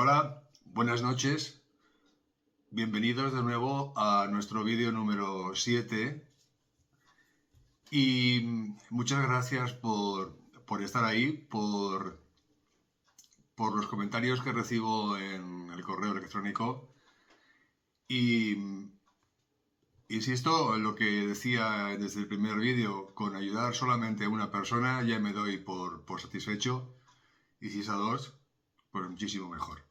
Hola, buenas noches. Bienvenidos de nuevo a nuestro vídeo número 7 y muchas gracias por estar ahí, por los comentarios que recibo en el correo electrónico y insisto en lo que decía desde el primer vídeo, con ayudar solamente a una persona ya me doy por satisfecho, y si es a dos, pues muchísimo mejor.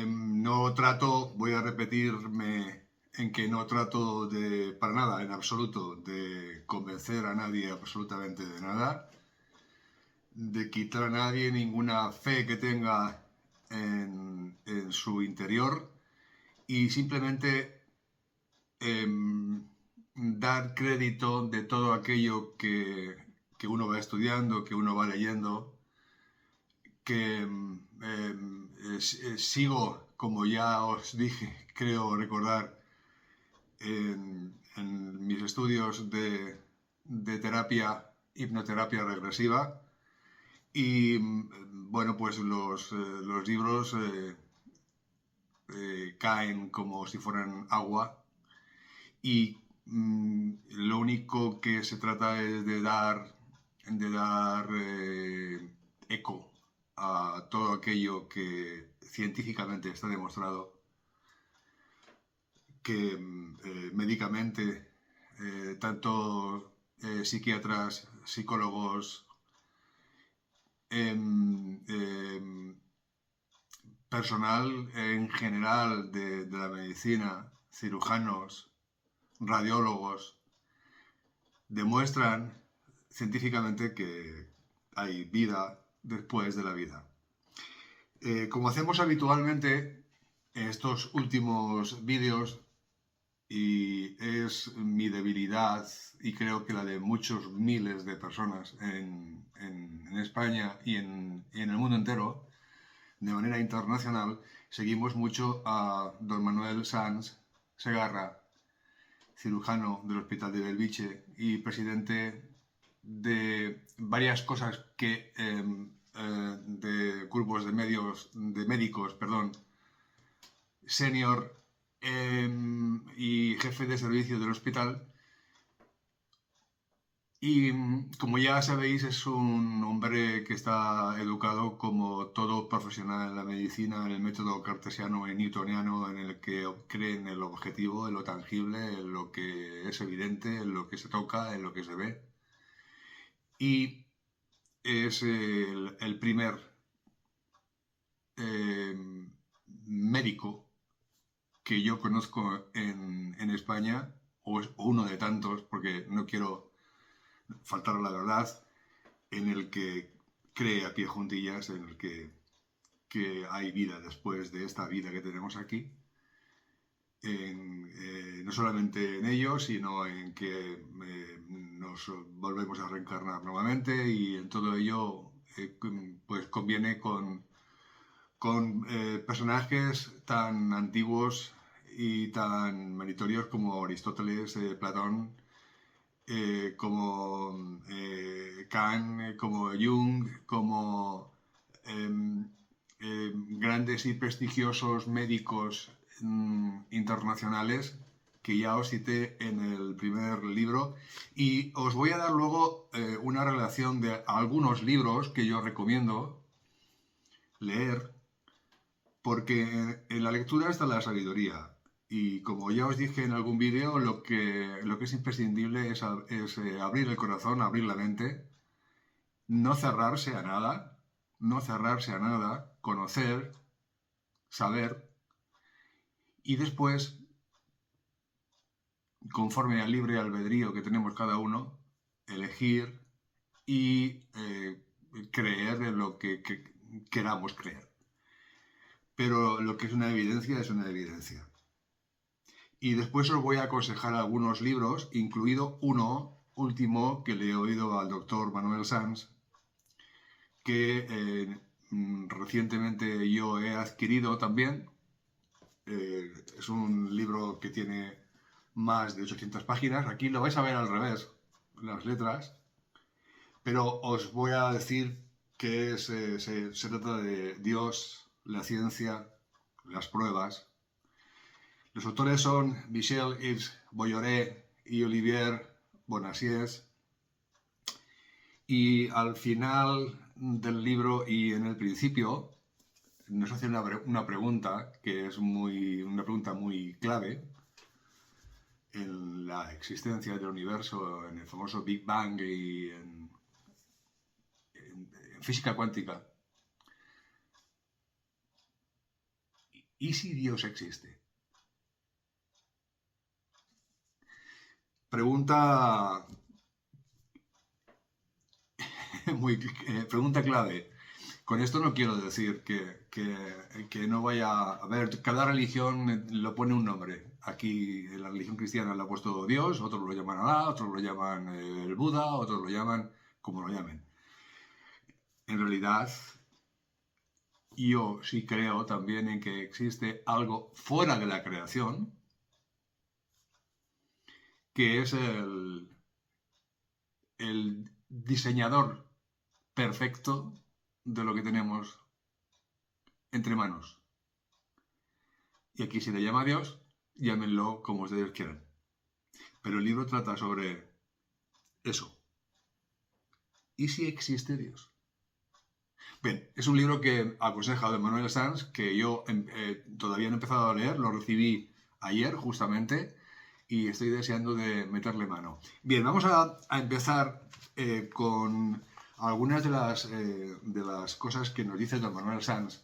No trato, voy a repetirme en que no trato de, para nada, en absoluto, de convencer a nadie absolutamente de nada, de quitar a nadie ninguna fe que tenga en su interior y simplemente dar crédito de todo aquello que uno va estudiando, que uno va leyendo, que sigo, como ya os dije, creo recordar, en mis estudios de terapia, hipnoterapia regresiva, y bueno, pues los libros caen como si fueran agua y lo único que se trata es de dar eco a todo aquello que científicamente está demostrado que médicamente tanto psiquiatras, psicólogos, personal en general de la medicina, cirujanos, radiólogos, demuestran científicamente que hay vida después de la vida. Como hacemos habitualmente en estos últimos vídeos, y es mi debilidad y creo que la de muchos miles de personas en España y en el mundo entero, de manera internacional, seguimos mucho a don Manuel Sanz Segarra, cirujano del Hospital de Belviche y presidente de varias cosas de grupos de médicos, senior y jefe de servicio del hospital. Y como ya sabéis, es un hombre que está educado como todo profesional en la medicina, en el método cartesiano y newtoniano, en el que cree en el objetivo, en lo tangible, en lo que es evidente, en lo que se toca, en lo que se ve. Y es el primer médico que yo conozco en España, o uno de tantos, porque no quiero faltar a la verdad, en el que cree a pie juntillas, en el que hay vida después de esta vida que tenemos aquí, no solamente en ello, sino en que nos volvemos a reencarnar nuevamente, y en todo ello pues conviene con personajes tan antiguos y tan meritorios como Aristóteles, Platón, como Kant, como Jung, como grandes y prestigiosos médicos internacionales que ya os cité en el primer libro, y os voy a dar luego una relación de algunos libros que yo recomiendo leer, porque en la lectura está la sabiduría. Y como ya os dije en algún vídeo, lo que es imprescindible es abrir el corazón, abrir la mente, no cerrarse a nada, conocer, saber, y después, conforme al libre albedrío que tenemos cada uno, elegir y creer en lo que queramos creer. Pero lo que es una evidencia es una evidencia. Y después os voy a aconsejar algunos libros, incluido uno último que le he oído al doctor Manuel Sanz, que recientemente yo he adquirido también. Es un libro que tiene más de 800 páginas. Aquí lo vais a ver al revés, las letras. Pero os voy a decir que se trata de Dios la ciencia, las pruebas. Los autores son Michel-Yves Bolloré y Olivier Bonacieux. Y al final del libro y en el principio nos hace una pregunta que es una pregunta muy clave en la existencia del universo, en el famoso Big Bang y en física cuántica. ¿Y si Dios existe? Pregunta pregunta clave. Con esto no quiero decir que no vaya a ver, cada religión lo pone un nombre. Aquí en la religión cristiana le ha puesto Dios, otros lo llaman Alá, otros lo llaman el Buda, otros lo llaman como lo llamen. En realidad, yo sí creo también en que existe algo fuera de la creación, que es el diseñador perfecto de lo que tenemos entre manos. Y aquí se le llama a Dios, llámenlo como ustedes quieran. Pero el libro trata sobre eso. ¿Y si existe Dios? Bien, es un libro que aconseja de Manuel Sanz, que yo todavía no he empezado a leer, lo recibí ayer justamente y estoy deseando de meterle mano. Bien, vamos a empezar con algunas de las cosas que nos dice don Manuel Sanz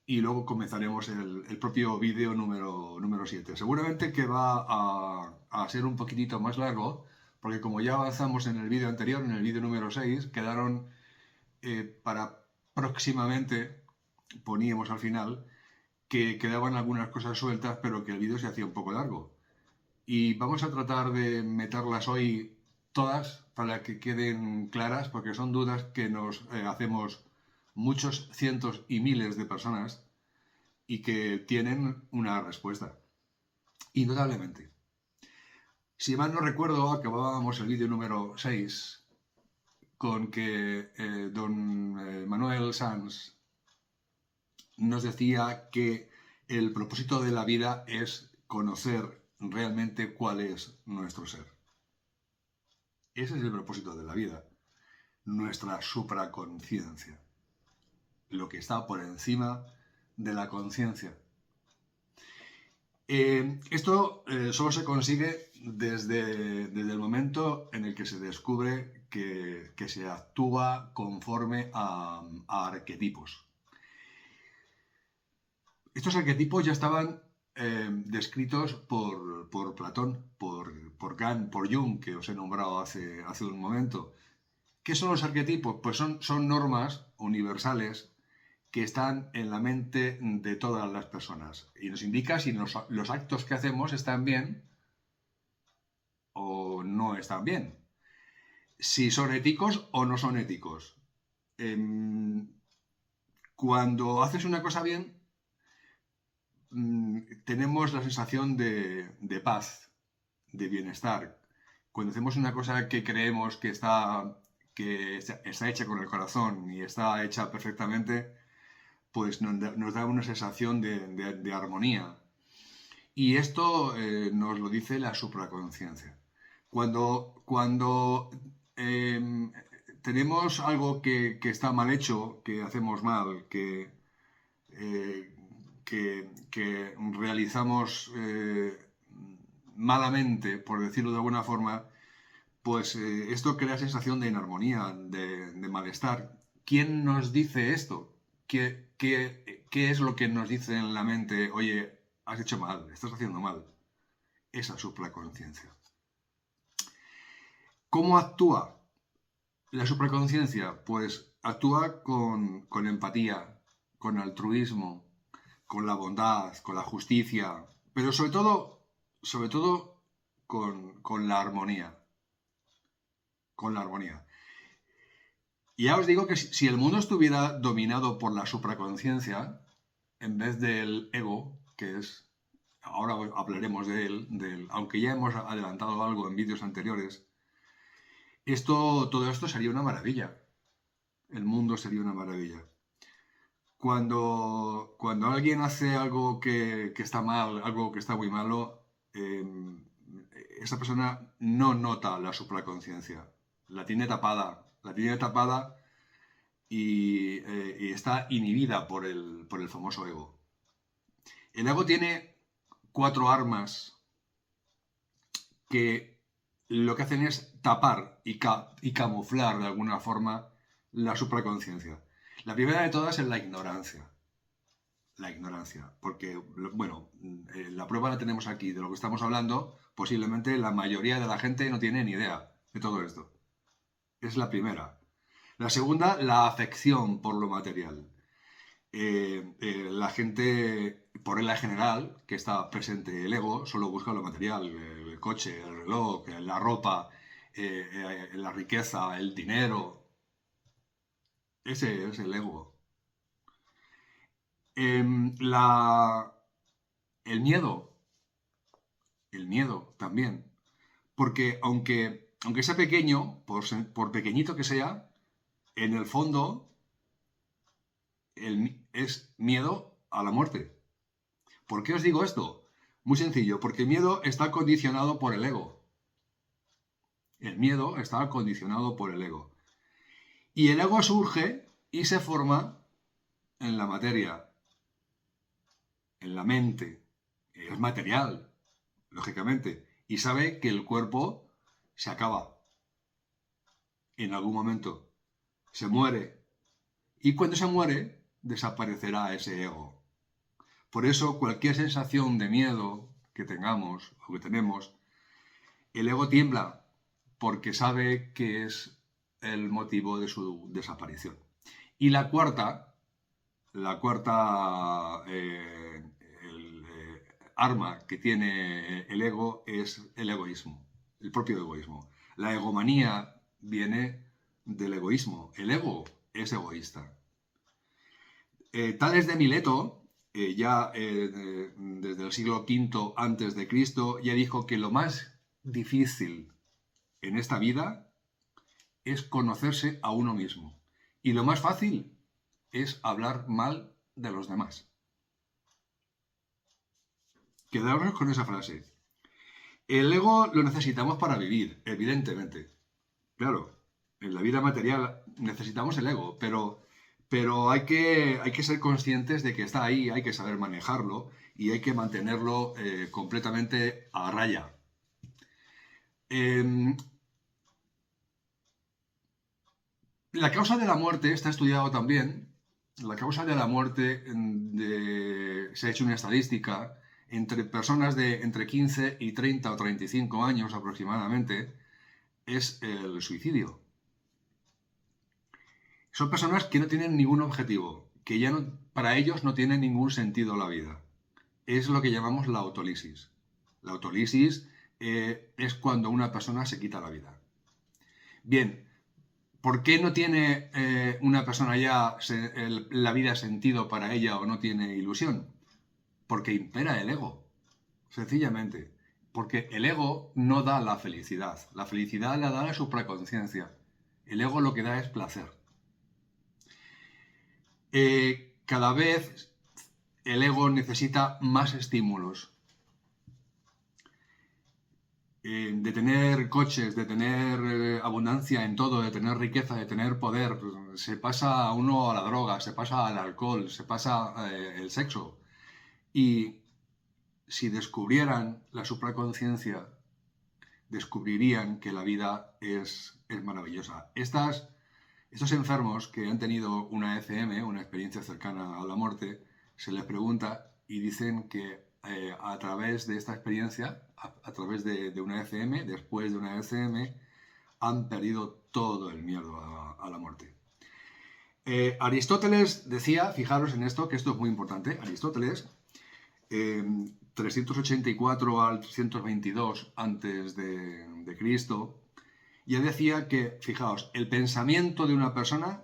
y luego comenzaremos el propio vídeo número 7. Seguramente que va a ser un poquitito más largo, porque como ya avanzamos en el vídeo anterior, en el vídeo número 6, quedaron para próximamente, poníamos al final, que quedaban algunas cosas sueltas, pero que el vídeo se hacía un poco largo. Y vamos a tratar de meterlas hoy todas para que queden claras, porque son dudas que nos hacemos muchos cientos y miles de personas y que tienen una respuesta. Indudablemente. Si mal no recuerdo, acabábamos el vídeo número 6 con que don Manuel Sanz nos decía que el propósito de la vida es conocer realmente cuál es nuestro ser. Ese es el propósito de la vida, nuestra supraconciencia, lo que está por encima de la conciencia. Esto solo se consigue desde el momento en el que se descubre que se actúa conforme a arquetipos. Estos arquetipos ya estaban descritos por Platón, por Kant, por Jung, que os he nombrado hace un momento. ¿Qué son los arquetipos? Pues son normas universales que están en la mente de todas las personas y nos indica si los actos que hacemos están bien o no están bien, si son éticos o no son éticos. Cuando haces una cosa bien, tenemos la sensación de paz, de bienestar. Cuando hacemos una cosa que creemos que está hecha con el corazón y está hecha perfectamente, pues nos da una sensación de armonía. Y esto nos lo dice la supraconciencia. Cuando tenemos algo que está mal hecho, que hacemos mal, que realizamos malamente, por decirlo de alguna forma, pues esto crea sensación de inarmonía, de malestar. ¿Quién nos dice esto? ¿Qué es lo que nos dice en la mente? Oye, has hecho mal, estás haciendo mal. Esa supraconciencia. ¿Cómo actúa la supraconciencia? Pues actúa con empatía, con altruismo, con la bondad, con la justicia, pero sobre todo con la armonía. Con la armonía. Y ya os digo que si el mundo estuviera dominado por la supraconciencia, en vez del ego, que es, ahora hablaremos de él, aunque ya hemos adelantado algo en vídeos anteriores, todo esto sería una maravilla. El mundo sería una maravilla. Cuando alguien hace algo que está mal, algo que está muy malo, esa persona no nota la supraconciencia. La tiene tapada y está inhibida por el famoso ego. El ego tiene 4 armas que lo que hacen es tapar y camuflar de alguna forma la supraconciencia. La primera de todas es la ignorancia. La ignorancia. Porque, bueno, la prueba la tenemos aquí. De lo que estamos hablando, posiblemente la mayoría de la gente no tiene ni idea de todo esto. Es la primera. La segunda, la afección por lo material. La gente, por regla general, que está presente el ego, solo busca lo material, el coche, el reloj, la ropa, la riqueza, el dinero. Ese es el ego. La, el miedo también. Porque aunque sea pequeño, por pequeñito que sea, en el fondo es miedo a la muerte. ¿Por qué os digo esto? Muy sencillo, porque el miedo está condicionado por el ego. El miedo está condicionado por el ego. Y el ego surge y se forma en la materia, en la mente. Es material, lógicamente. Y sabe que el cuerpo se acaba en algún momento. Se muere. Y cuando se muere, desaparecerá ese ego. Por eso, cualquier sensación de miedo que tengamos o que tenemos, el ego tiembla porque sabe que es el motivo de su desaparición. Y la cuarta arma que tiene el ego es el egoísmo, el propio egoísmo. La egomanía viene del egoísmo. El ego es egoísta. Tales de Mileto, desde el siglo V antes de Cristo, ya dijo que lo más difícil en esta vida es conocerse a uno mismo. Y lo más fácil es hablar mal de los demás. Quedaros con esa frase. El ego lo necesitamos para vivir, evidentemente. Claro, en la vida material necesitamos el ego, pero hay que ser conscientes de que está ahí, hay que saber manejarlo y hay que mantenerlo completamente a raya. La causa de la muerte está estudiado también. La causa de la muerte se ha hecho una estadística entre personas de entre 15 y 30 o 35 años aproximadamente, es el suicidio. Son personas que no tienen ningún objetivo, que ya no, para ellos no tiene ningún sentido la vida. Es lo que llamamos la autolisis. La autolisis es cuando una persona se quita la vida. Bien, ¿por qué no tiene una persona ya la vida sentido para ella o no tiene ilusión? Porque impera el ego, sencillamente. Porque el ego no da la felicidad. La felicidad la da la supraconciencia. El ego lo que da es placer. Cada vez el ego necesita más estímulos. De tener coches, de tener abundancia en todo, de tener riqueza, de tener poder, pues, se pasa uno a la droga, se pasa al alcohol, se pasa el sexo. Y si descubrieran la supraconciencia, descubrirían que la vida es maravillosa. Estos enfermos que han tenido una ECM, una experiencia cercana a la muerte, se les pregunta y dicen que a través de esta experiencia, a través de una ECM, después de una ECM, han perdido todo el miedo a la muerte. Aristóteles decía, fijaros en esto, que esto es muy importante, Aristóteles, 384 al 322 antes de Cristo, ya decía que, fijaos, el pensamiento de una persona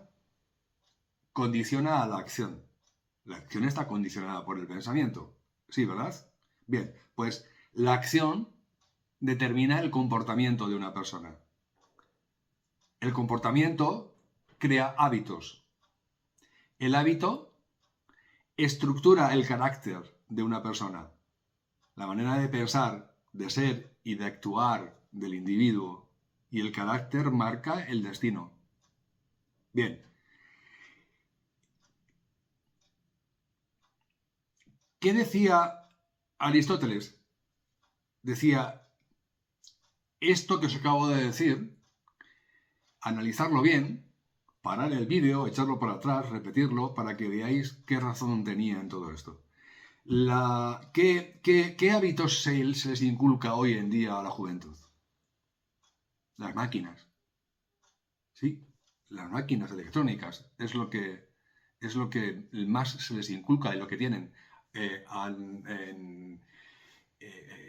condiciona a la acción. La acción está condicionada por el pensamiento. Sí, ¿verdad? Bien, pues la acción determina el comportamiento de una persona. El comportamiento crea hábitos. El hábito estructura el carácter de una persona. La manera de pensar, de ser y de actuar del individuo. Y el carácter marca el destino. Bien. ¿Qué decía Aristóteles? Decía, esto que os acabo de decir, analizarlo bien, parar el vídeo, echarlo para atrás, repetirlo, para que veáis qué razón tenía en todo esto. ¿Qué hábitos se les inculca hoy en día a la juventud? Las máquinas. Sí, las máquinas electrónicas es lo que más se les inculca y lo que tienen.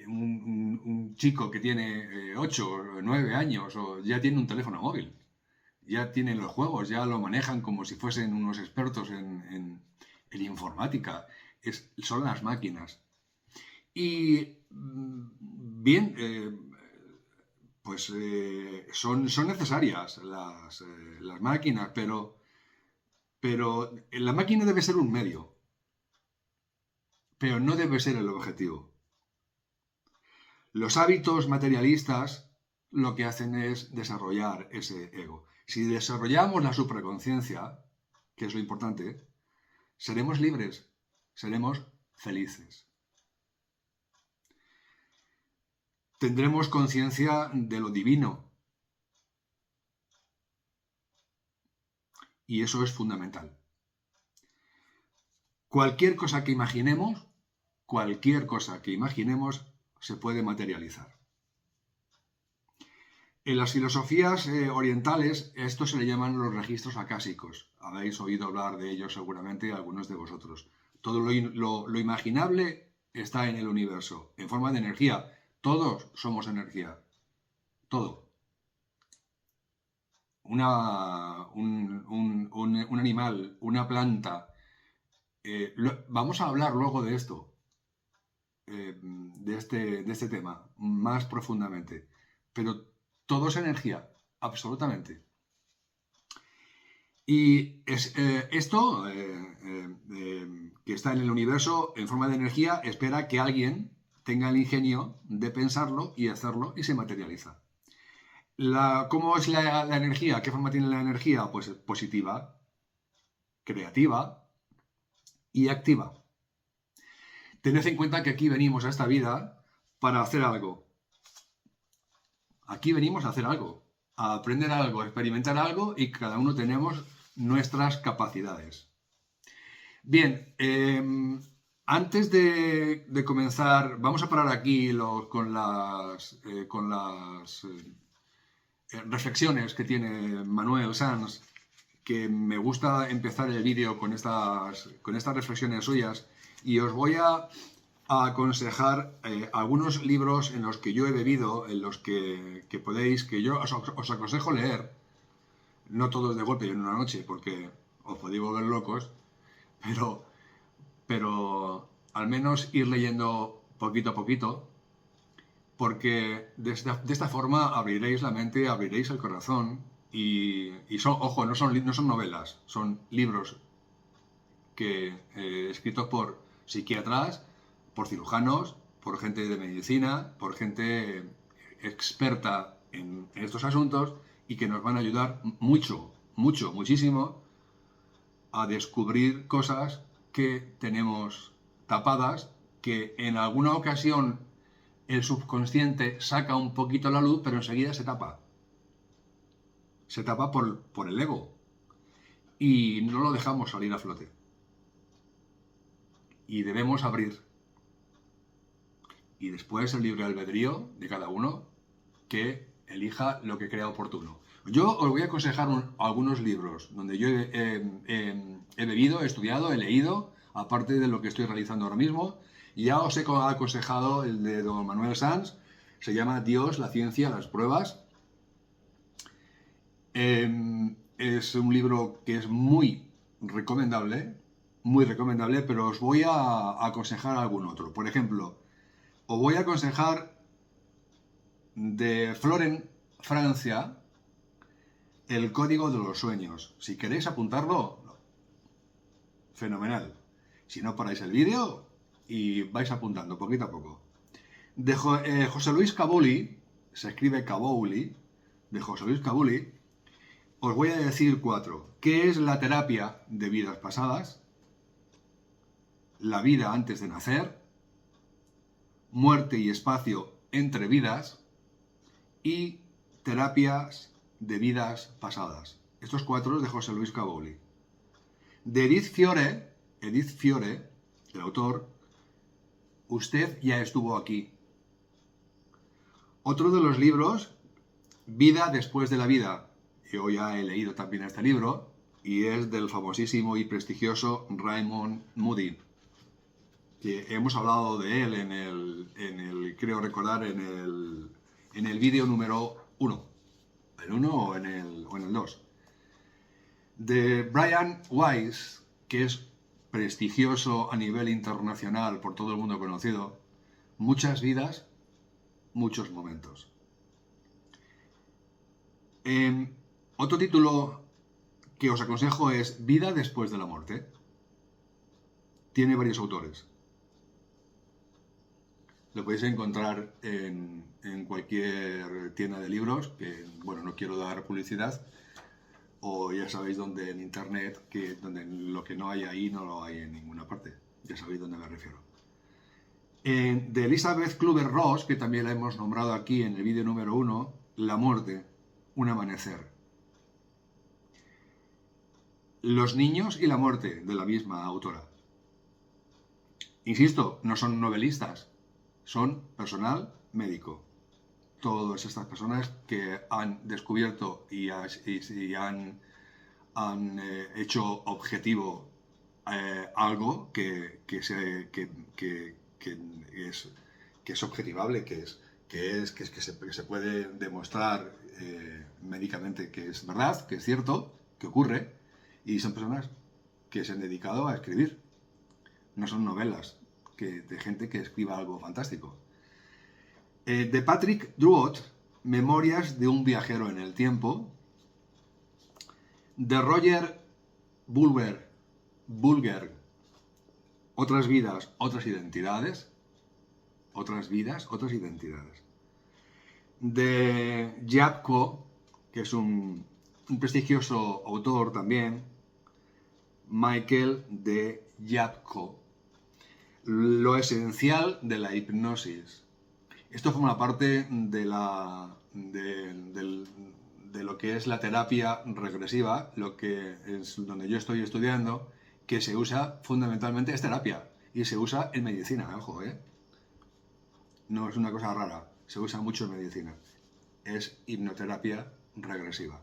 Un chico que tiene 8 o 9 años ya tiene un teléfono móvil, ya tienen los juegos, ya lo manejan como si fuesen unos expertos en informática. Son las máquinas. Y bien, pues son necesarias las máquinas, pero la máquina debe ser un medio, pero no debe ser el objetivo. Los hábitos materialistas lo que hacen es desarrollar ese ego. Si desarrollamos la supraconciencia, que es lo importante, seremos libres, seremos felices. Tendremos conciencia de lo divino. Y eso es fundamental. Cualquier cosa que imaginemos se puede materializar. En las filosofías orientales, esto se le llaman los registros acásicos. Habéis oído hablar de ellos seguramente algunos de vosotros. Todo lo imaginable está en el universo, en forma de energía. Todos somos energía. Todo. Un animal, una planta. Vamos a hablar luego de esto, de este tema, más profundamente. Pero todo es energía, absolutamente. Y esto, que está en el universo en forma de energía, espera que alguien tenga el ingenio de pensarlo y hacerlo y se materializa. ¿Cómo es la energía? ¿Qué forma tiene la energía? Pues positiva, creativa y activa. Tened en cuenta que aquí venimos a esta vida para hacer algo. Aquí venimos a hacer algo, a aprender algo, a experimentar algo, y cada uno tenemos nuestras capacidades. Bien, antes de comenzar, vamos a parar aquí con las reflexiones que tiene Manuel Sanz, que me gusta empezar el vídeo con estas reflexiones suyas, y os voy a aconsejar algunos libros en los que yo he bebido, en los que yo os aconsejo leer, no todos de golpe y en una noche, porque os podéis volver locos, pero al menos ir leyendo poquito a poquito, porque de esta forma abriréis la mente, abriréis el corazón, y ojo, no son novelas, son libros escritos por psiquiatras, por cirujanos, por gente de medicina, por gente experta en estos asuntos, y que nos van a ayudar muchísimo a descubrir cosas que tenemos tapadas, que en alguna ocasión el subconsciente saca un poquito la luz, pero enseguida se tapa. Se tapa por el ego. Y no lo dejamos salir a flote. Y debemos abrir. Y después el libre albedrío de cada uno que elija lo que crea oportuno. Yo os voy a aconsejar algunos libros donde yo he bebido, he estudiado, he leído, aparte de lo que estoy realizando ahora mismo. Ya os he aconsejado el de don Manuel Sanz, se llama Dios, la ciencia, las pruebas. Es un libro que es muy recomendable, pero os voy a aconsejar algún otro. Por ejemplo, os voy a aconsejar de Floren, Francia, El Código de los Sueños. Si queréis apuntarlo, fenomenal. Si no paráis el vídeo y vais apuntando poquito a poco. De José Luis Cabouli, se escribe Cabouli, de José Luis Cabouli, os voy a decir 4. ¿Qué es la terapia de vidas pasadas? La vida antes de nacer, muerte y espacio entre vidas y terapias de vidas pasadas. Estos 4 es de José Luis Cabouli. De Edith Fiore, el autor, Usted ya estuvo aquí. Otro de los libros, Vida después de la vida. Yo ya he leído también este libro y es del famosísimo y prestigioso Raymond Moody, que hemos hablado de él creo recordar, en el vídeo número 1. ¿El 1 o en el 2? De Brian Weiss, que es prestigioso a nivel internacional, por todo el mundo conocido. Muchas vidas, muchos momentos. Otro título que os aconsejo es Vida después de la muerte. Tiene varios autores. Lo podéis encontrar en cualquier tienda de libros, que, bueno, no quiero dar publicidad, o ya sabéis dónde en internet, que donde lo que no hay ahí no lo hay en ninguna parte. Ya sabéis dónde me refiero. De Elizabeth Kübler-Ross, que también la hemos nombrado aquí en el vídeo número 1, La muerte, un amanecer. Los niños y la muerte, de la misma autora. Insisto, no son novelistas, son personal médico. Todas estas personas que han descubierto y han hecho objetivo algo que es objetivable, que se puede demostrar médicamente que es verdad, que es cierto, que ocurre, y son personas que se han dedicado a escribir. No son novelas de gente que escriba algo fantástico. De Patrick Druott, Memorias de un viajero en el tiempo. De Roger Bulger, Otras vidas, otras identidades. Otras vidas, otras identidades. De Yapko, que es un prestigioso autor también, Michael de Yapko. Lo esencial de la hipnosis. Esto forma parte de lo que es la terapia regresiva, lo que es donde yo estoy estudiando, que se usa fundamentalmente, es terapia, y se usa en medicina, ojo, no es una cosa rara, se usa mucho en medicina. Es hipnoterapia regresiva.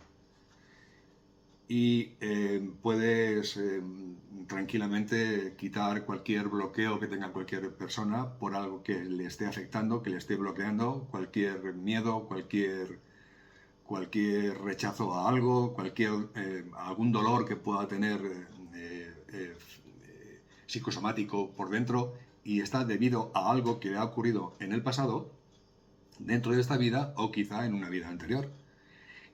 Y puedes tranquilamente quitar cualquier bloqueo que tenga cualquier persona por algo que le esté afectando, que le esté bloqueando, cualquier miedo, cualquier rechazo a algo, algún dolor que pueda tener psicosomático por dentro, y está debido a algo que le ha ocurrido en el pasado, dentro de esta vida o quizá en una vida anterior.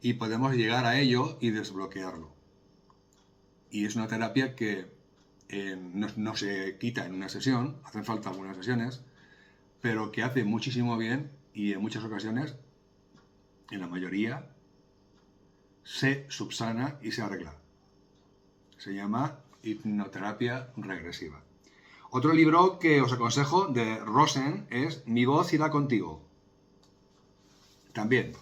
Y podemos llegar a ello y desbloquearlo. Y es una terapia que no se quita en una sesión, hacen falta algunas sesiones, pero que hace muchísimo bien y en muchas ocasiones, en la mayoría, se subsana y se arregla. Se llama hipnoterapia regresiva. Otro libro que os aconsejo de Rosen es Mi voz irá contigo. También.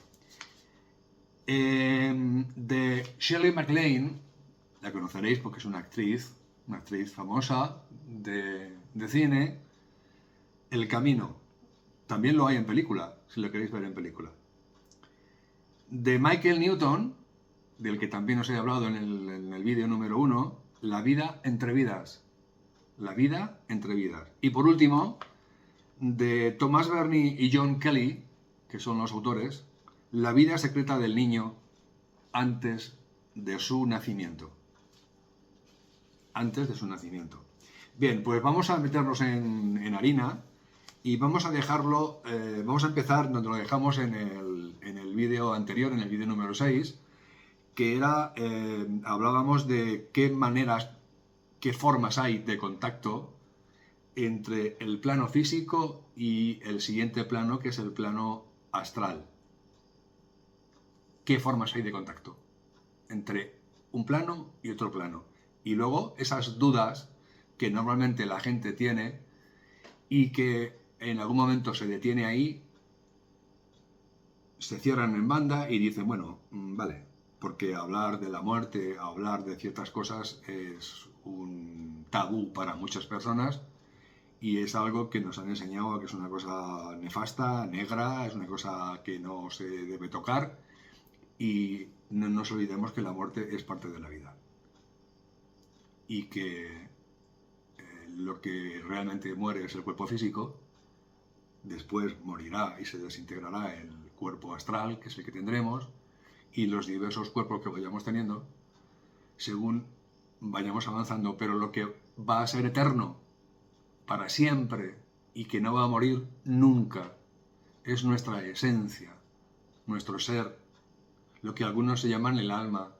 De Shirley MacLaine, la conoceréis porque es una actriz famosa de cine, El camino. También lo hay en película, si lo queréis ver en película. De Michael Newton, del que también os he hablado en el vídeo número 1, La vida entre vidas. La vida entre vidas. Y por último, de Thomas Berney y John Kelly, que son los autores, La vida secreta del niño antes de su nacimiento. Antes de su nacimiento. Bien, pues vamos a meternos en harina y vamos a dejarlo, vamos a empezar donde lo dejamos en el vídeo anterior, en el vídeo número 6, que era, hablábamos de qué maneras qué formas hay de contacto entre el plano físico y el siguiente plano, que es el plano astral. ¿Qué formas hay de contacto entre un plano y otro plano? Y luego esas dudas que normalmente la gente tiene y que en algún momento se detiene ahí, se cierran en banda y dicen, bueno, vale, porque hablar de la muerte, hablar de ciertas cosas es un tabú para muchas personas y es algo que nos han enseñado que es una cosa nefasta, negra, es una cosa que no se debe tocar y no nos olvidemos que la muerte es parte de la vida y que lo que realmente muere es el cuerpo físico, después morirá y se desintegrará el cuerpo astral, que es el que tendremos, y los diversos cuerpos que vayamos teniendo según vayamos avanzando, pero lo que va a ser eterno para siempre y que no va a morir nunca es nuestra esencia, nuestro ser, lo que algunos se llaman el alma,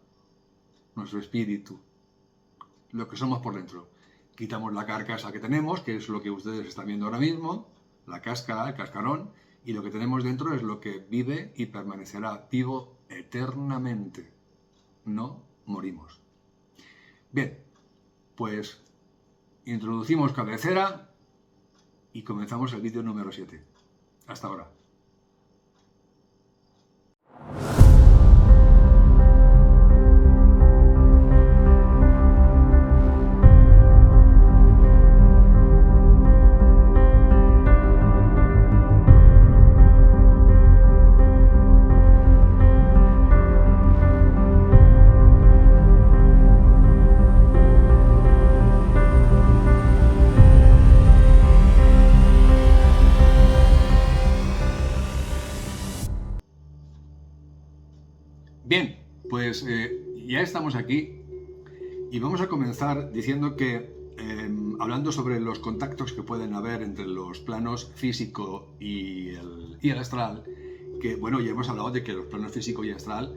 nuestro espíritu, lo que somos por dentro. Quitamos la carcasa que tenemos, que es lo que ustedes están viendo ahora mismo, la cáscara, el cascarón, y lo que tenemos dentro es lo que vive y permanecerá vivo eternamente. No morimos. Bien, pues introducimos cabecera y comenzamos el vídeo número 7. Hasta ahora. Bien, pues ya estamos aquí y vamos a comenzar diciendo que, hablando sobre los contactos que pueden haber entre los planos físico y el astral, que bueno, ya hemos hablado de que los planos físico y astral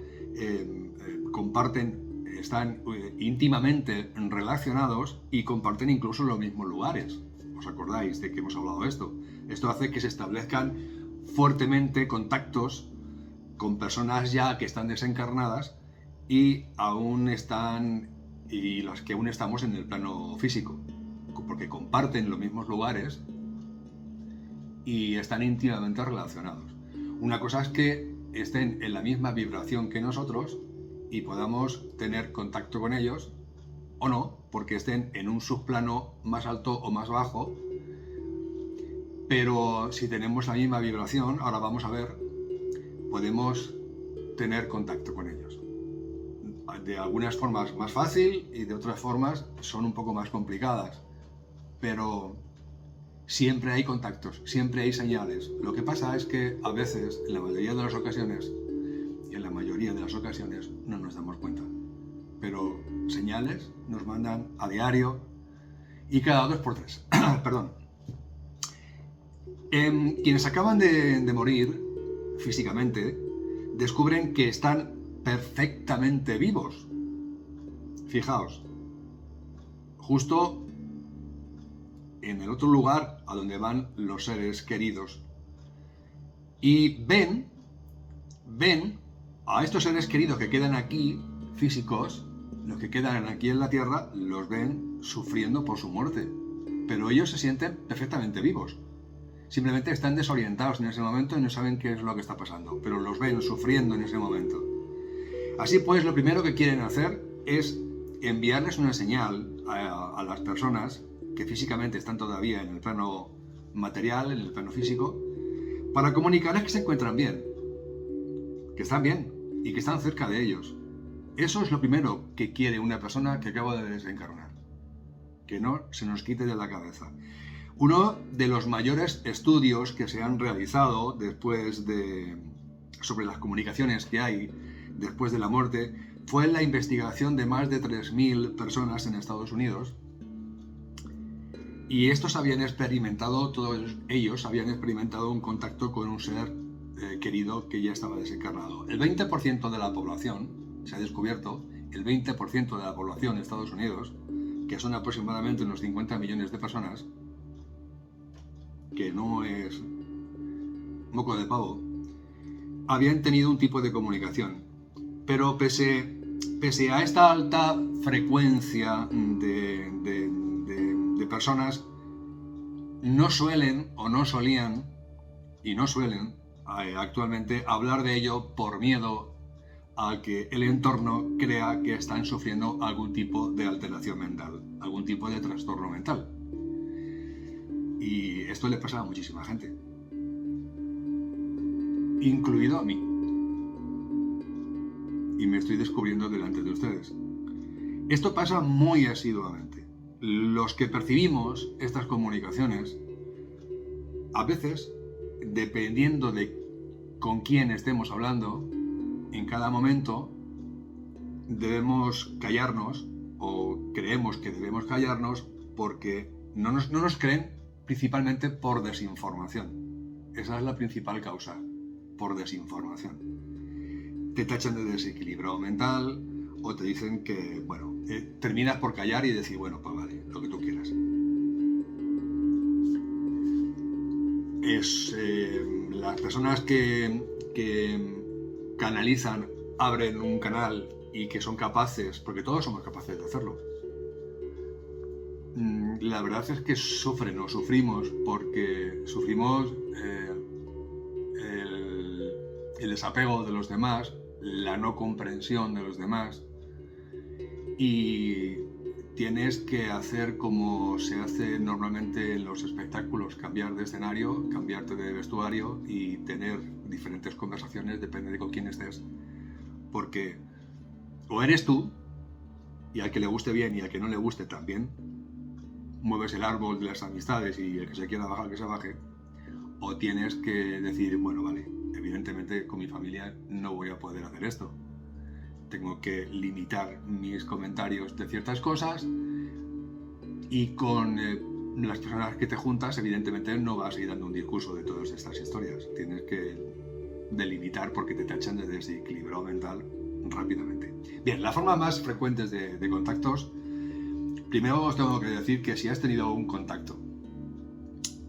comparten, están íntimamente relacionados y comparten incluso los mismos lugares. ¿Os acordáis de que hemos hablado de esto? Esto hace que se establezcan fuertemente contactos con personas ya que están desencarnadas y las que aún estamos en el plano físico, porque comparten los mismos lugares y están íntimamente relacionados. Una cosa es que estén en la misma vibración que nosotros y podamos tener contacto con ellos, o no, porque estén en un subplano más alto o más bajo, pero si tenemos la misma vibración, ahora vamos a ver, podemos tener contacto con ellos. De algunas formas más fácil y de otras formas son un poco más complicadas, pero siempre hay contactos, siempre hay señales. Lo que pasa es que a veces, en la mayoría de las ocasiones, no nos damos cuenta. Pero señales nos mandan a diario y cada 2 por 3. Perdón. Quienes acaban de morir físicamente descubren que están perfectamente vivos. Fijaos, justo en el otro lugar a donde van los seres queridos y ven a estos seres queridos que quedan aquí, físicos, los que quedan aquí en la Tierra, los ven sufriendo por su muerte, pero ellos se sienten perfectamente vivos. Simplemente están desorientados en ese momento y no saben qué es lo que está pasando, pero los ven sufriendo en ese momento. Así pues, lo primero que quieren hacer es enviarles una señal a las personas que físicamente están todavía en el plano material, en el plano físico, para comunicarles que se encuentran bien, que están bien y que están cerca de ellos. Eso es lo primero que quiere una persona que acaba de desencarnar, que no se nos quite de la cabeza. Uno de los mayores estudios que se han realizado sobre las comunicaciones que hay después de la muerte fue la investigación de más de 3.000 personas en Estados Unidos. Y todos ellos habían experimentado un contacto con un ser querido que ya estaba desencarnado. El 20% de la población, se ha descubierto, el 20% de la población de Estados Unidos que son aproximadamente unos 50 millones de personas, que no es moco de pavo, habían tenido un tipo de comunicación. Pero pese a esta alta frecuencia de personas, no suelen o no solían y no suelen actualmente hablar de ello por miedo a que el entorno crea que están sufriendo algún tipo de alteración mental, algún tipo de trastorno mental. Y esto le pasa a muchísima gente, incluido a mí. Y me estoy descubriendo delante de ustedes. Esto pasa muy asiduamente. Los que percibimos estas comunicaciones, a veces, dependiendo de con quién estemos hablando, en cada momento debemos callarnos, o creemos que debemos callarnos, porque no nos creen, principalmente por desinformación. Esa es la principal causa, por desinformación. Te tachan de desequilibrio mental, o te dicen que, bueno, terminas por callar y decir, bueno, pues vale, lo que tú quieras. Las personas que canalizan, abren un canal y que son capaces, porque todos somos capaces de hacerlo, la verdad es que sufren o sufrimos, porque sufrimos el desapego de los demás, la no comprensión de los demás, y tienes que hacer como se hace normalmente en los espectáculos, cambiar de escenario, cambiarte de vestuario y tener diferentes conversaciones, depende de con quién estés, porque o eres tú, y al que le guste bien y al que no le guste también, mueves el árbol de las amistades y el que se quiera bajar que se baje, o tienes que decir, bueno, vale, evidentemente con mi familia no voy a poder hacer esto. Tengo que limitar mis comentarios de ciertas cosas, y con las personas que te juntas, evidentemente no vas a ir dando un discurso de todas estas historias. Tienes que delimitar porque te tachan de desequilibrio mental rápidamente. Bien, las formas más frecuentes de contactos. Primero os tengo que decir que si has tenido un contacto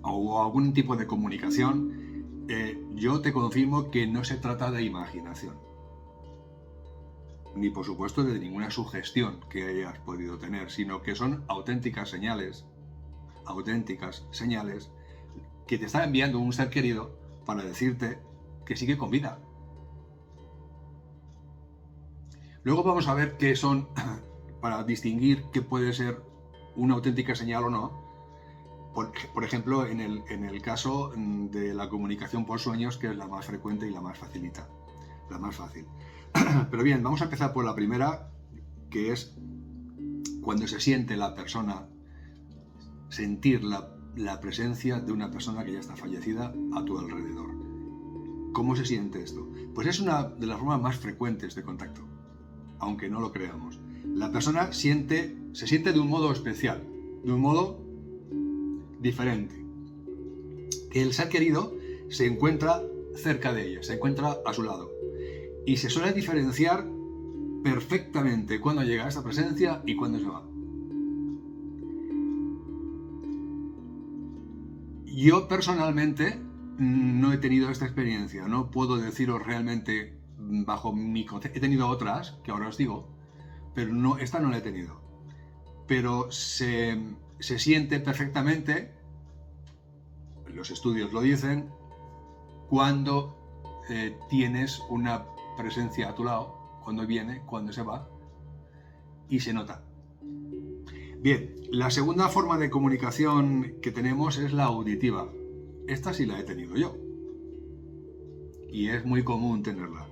o algún tipo de comunicación, yo te confirmo que no se trata de imaginación, ni por supuesto de ninguna sugestión que hayas podido tener, sino que son auténticas señales que te está enviando un ser querido para decirte que sigue con vida. Luego vamos a ver qué son, para distinguir qué puede ser una auténtica señal o no. Por ejemplo, en el caso de la comunicación por sueños, que es la más frecuente y la más fácil. Pero bien, vamos a empezar por la primera, que es cuando se siente la persona, sentir la presencia de una persona que ya está fallecida a tu alrededor. ¿Cómo se siente esto? Pues es una de las formas más frecuentes de contacto, aunque no lo creamos. La persona se siente de un modo especial, de un modo diferente. Que el ser querido se encuentra cerca de ella, se encuentra a su lado. Y se suele diferenciar perfectamente cuando llega a esta presencia y cuando se va. Yo personalmente no he tenido esta experiencia, no puedo deciros realmente bajo mi concepto. He tenido otras, que ahora os digo, pero esta no la he tenido. Pero se siente perfectamente, los estudios lo dicen, cuando tienes una presencia a tu lado, cuando viene, cuando se va, y se nota. Bien, la segunda forma de comunicación que tenemos es la auditiva. Esta sí la he tenido yo, y es muy común tenerla.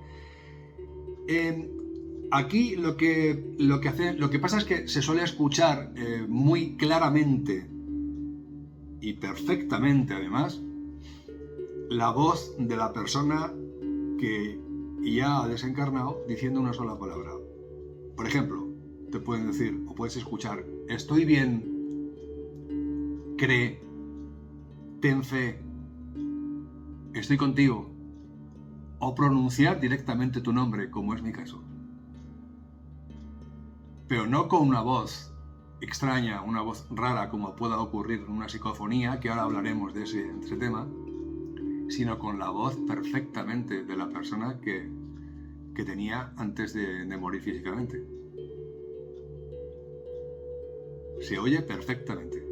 Aquí lo que pasa es que se suele escuchar muy claramente y perfectamente, además, la voz de la persona que ya ha desencarnado diciendo una sola palabra. Por ejemplo, te pueden decir o puedes escuchar: estoy bien, cree, ten fe, estoy contigo, o pronunciar directamente tu nombre, como es mi caso. Pero no con una voz extraña, una voz rara como pueda ocurrir en una psicofonía, que ahora hablaremos de ese tema, sino con la voz perfectamente de la persona que tenía antes de morir físicamente. Se oye perfectamente.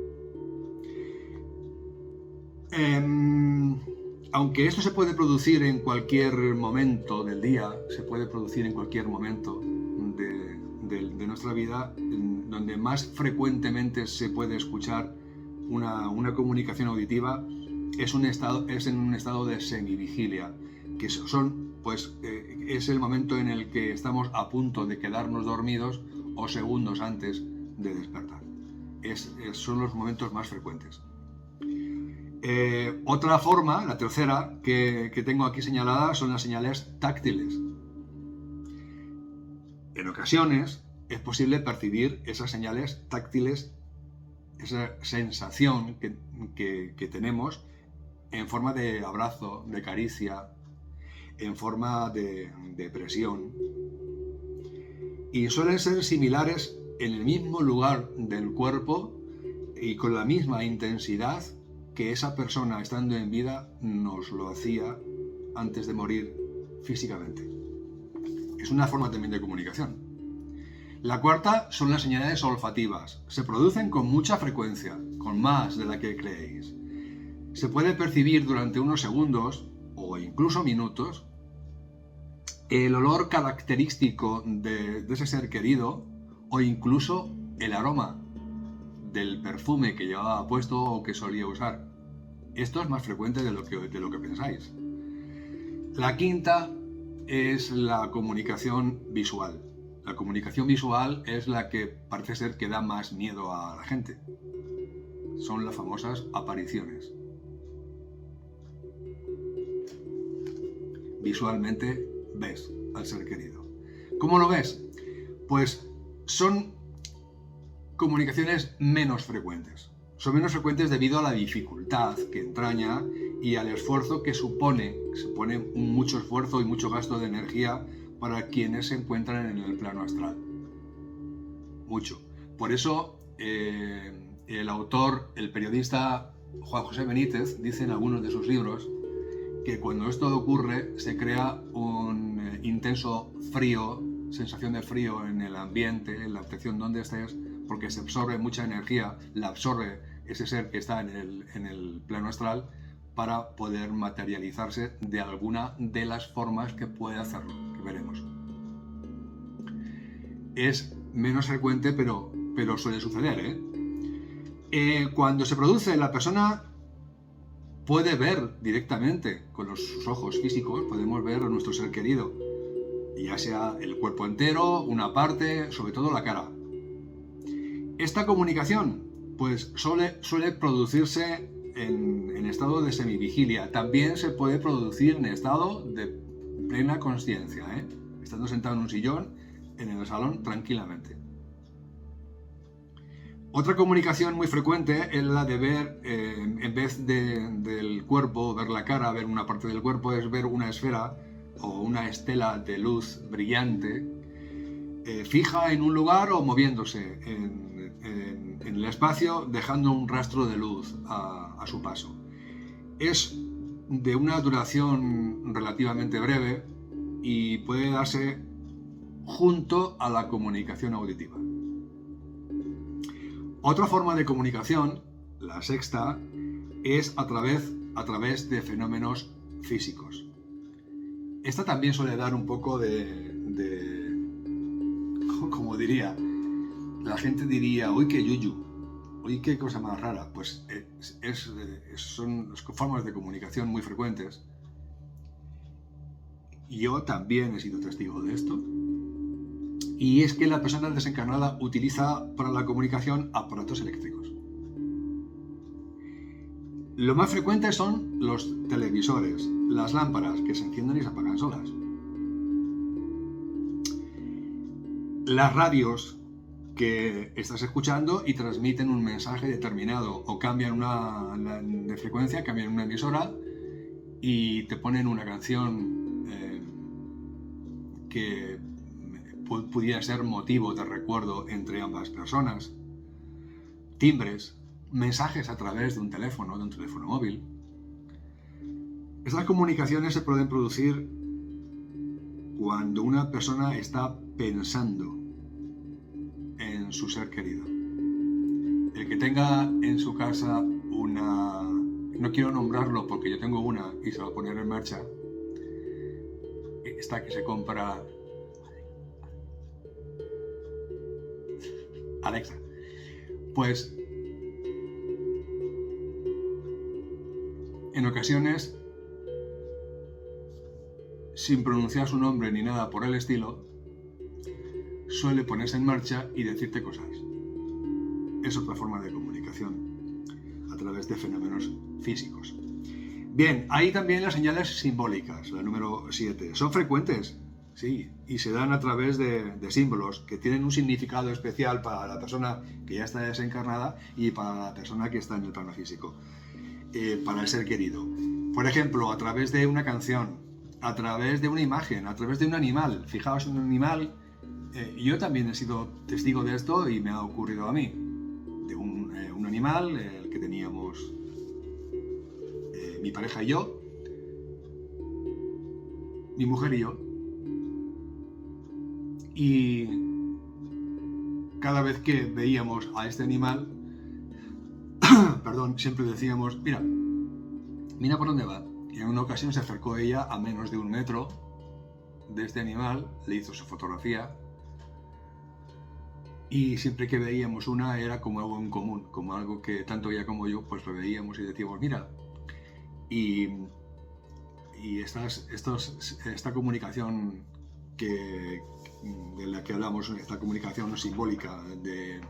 Aunque esto se puede producir en cualquier momento del día, se puede producir en cualquier momento de nuestra vida, donde más frecuentemente se puede escuchar una comunicación auditiva es en un estado de semivigilia, que es el momento en el que estamos a punto de quedarnos dormidos o segundos antes de despertar. Son los momentos más frecuentes. Otra forma, la tercera, que tengo aquí señalada, son las señales táctiles. En ocasiones es posible percibir esas señales táctiles, esa sensación que tenemos en forma de abrazo, de caricia, en forma de presión. Y suelen ser similares en el mismo lugar del cuerpo y con la misma intensidad que esa persona, estando en vida, nos lo hacía antes de morir físicamente. Es una forma también de comunicación. La cuarta son las señales olfativas. Se producen con mucha frecuencia, con más de la que creéis. Se puede percibir durante unos segundos o incluso minutos el olor característico de ese ser querido, o incluso el aroma del perfume que llevaba puesto o que solía usar. Esto es más frecuente de lo que pensáis. La quinta es la comunicación visual. La comunicación visual es la que parece ser que da más miedo a la gente. Son las famosas apariciones. Visualmente ves al ser querido. ¿Cómo lo ves? Pues son comunicaciones menos frecuentes. Son menos frecuentes debido a la dificultad que entraña y al esfuerzo que supone mucho esfuerzo y mucho gasto de energía para quienes se encuentran en el plano astral. Mucho. Por eso el autor, el periodista Juan José Benítez, dice en algunos de sus libros que cuando esto ocurre se crea un intenso frío, sensación de frío en el ambiente, en la habitación donde estés, porque se absorbe mucha energía, la absorbe ese ser que está en el plano astral para poder materializarse de alguna de las formas que puede hacerlo, que veremos. Es menos frecuente, pero suele suceder, cuando se produce, la persona puede ver directamente con sus ojos físicos, podemos ver a nuestro ser querido, ya sea el cuerpo entero, una parte, sobre todo la cara. Esta comunicación pues suele producirse en estado de semivigilia. También se puede producir en estado de plena consciencia, estando sentado en un sillón, en el salón, tranquilamente. Otra comunicación muy frecuente es la de ver, en vez del cuerpo, ver la cara, ver una parte del cuerpo, es ver una esfera o una estela de luz brillante, fija en un lugar o moviéndose en el espacio, dejando un rastro de luz a su paso. Es de una duración relativamente breve y puede darse junto a la comunicación auditiva. Otra forma de comunicación, la sexta, es a través de fenómenos físicos. Esta también suele dar un poco como diría, la gente diría, uy, qué yuyu, uy, qué cosa más rara. Pues son formas de comunicación muy frecuentes. Yo también he sido testigo de esto. Y es que la persona desencarnada utiliza para la comunicación aparatos eléctricos. Lo más frecuente son los televisores, las lámparas que se encienden y se apagan solas. Las radios que estás escuchando y transmiten un mensaje determinado o cambian de frecuencia, cambian una emisora y te ponen una canción que pudiera ser motivo de recuerdo entre ambas personas. timbres, mensajes a través de un teléfono móvil. Estas comunicaciones se pueden producir cuando una persona está pensando en su ser querido. El que tenga en su casa una... No quiero nombrarlo porque yo tengo una y se va a poner en marcha. Esta que se compra... Alexa. Pues... en ocasiones, sin pronunciar su nombre ni nada por el estilo, suele ponerse en marcha y decirte cosas. Es otra forma de comunicación a través de fenómenos físicos. Bien, hay también las señales simbólicas, la número 7. Son frecuentes, sí, y se dan a través de símbolos que tienen un significado especial para la persona que ya está desencarnada y para la persona que está en el plano físico, para el ser querido. Por ejemplo, a través de una canción, a través de una imagen, a través de un animal. Fijaos en un animal. Yo también he sido testigo de esto y me ha ocurrido a mí. De un animal, el que teníamos mi pareja y yo, mi mujer y yo. Y cada vez que veíamos a este animal, perdón, siempre decíamos, mira por dónde va. Y en una ocasión se acercó ella a menos de 1 metro de este animal, le hizo su fotografía y siempre que veíamos una era como algo en común, como algo que tanto ella como yo pues lo veíamos y decíamos, mira. Y esta comunicación de la que hablamos, esta comunicación simbólica,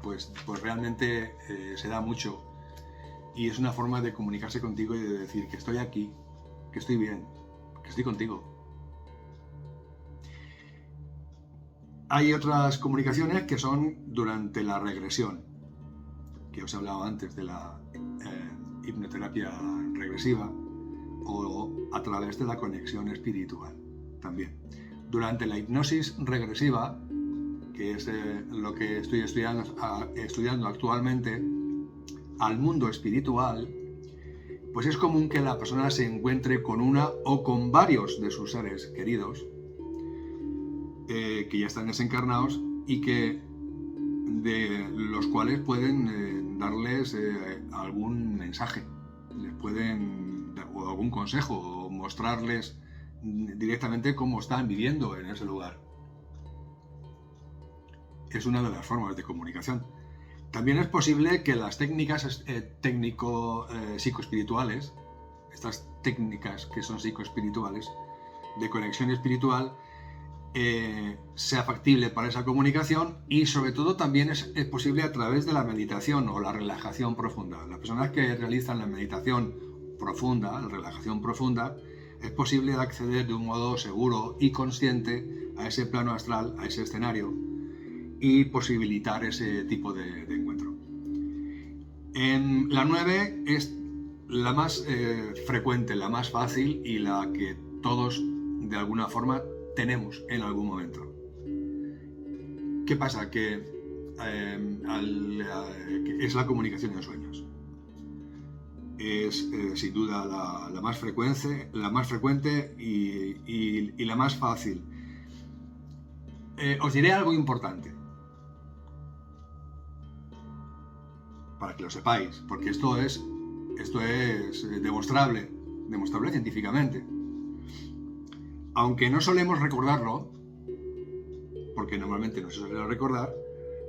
pues realmente se da mucho y es una forma de comunicarse contigo y de decir que estoy aquí, que estoy bien, que estoy contigo. Hay otras comunicaciones que son durante la regresión, que os he hablado antes de la hipnoterapia regresiva, o a través de la conexión espiritual también. Durante la hipnosis regresiva, que es lo que estoy estudiando actualmente, al mundo espiritual, pues es común que la persona se encuentre con una o con varios de sus seres queridos que ya están desencarnados y que de los cuales pueden darles algún mensaje, les pueden dar o algún consejo o mostrarles directamente cómo están viviendo en ese lugar. Es una de las formas de comunicación. También es posible que las técnicas psicoespirituales, estas técnicas que son psicoespirituales, de conexión espiritual, sea factible para esa comunicación y sobre todo también es posible a través de la meditación o la relajación profunda. Las personas que realizan la meditación profunda, la relajación profunda, es posible acceder de un modo seguro y consciente a ese plano astral, a ese escenario y posibilitar ese tipo de encuentro. La 9 es la más frecuente, la más fácil y la que todos de alguna forma tenemos en algún momento. ¿Qué pasa? Que es la comunicación en sueños. Es sin duda la más frecuente y la más fácil. Os diré algo importante para que lo sepáis, porque esto es demostrable científicamente. Aunque no solemos recordarlo, porque normalmente no se suele recordar,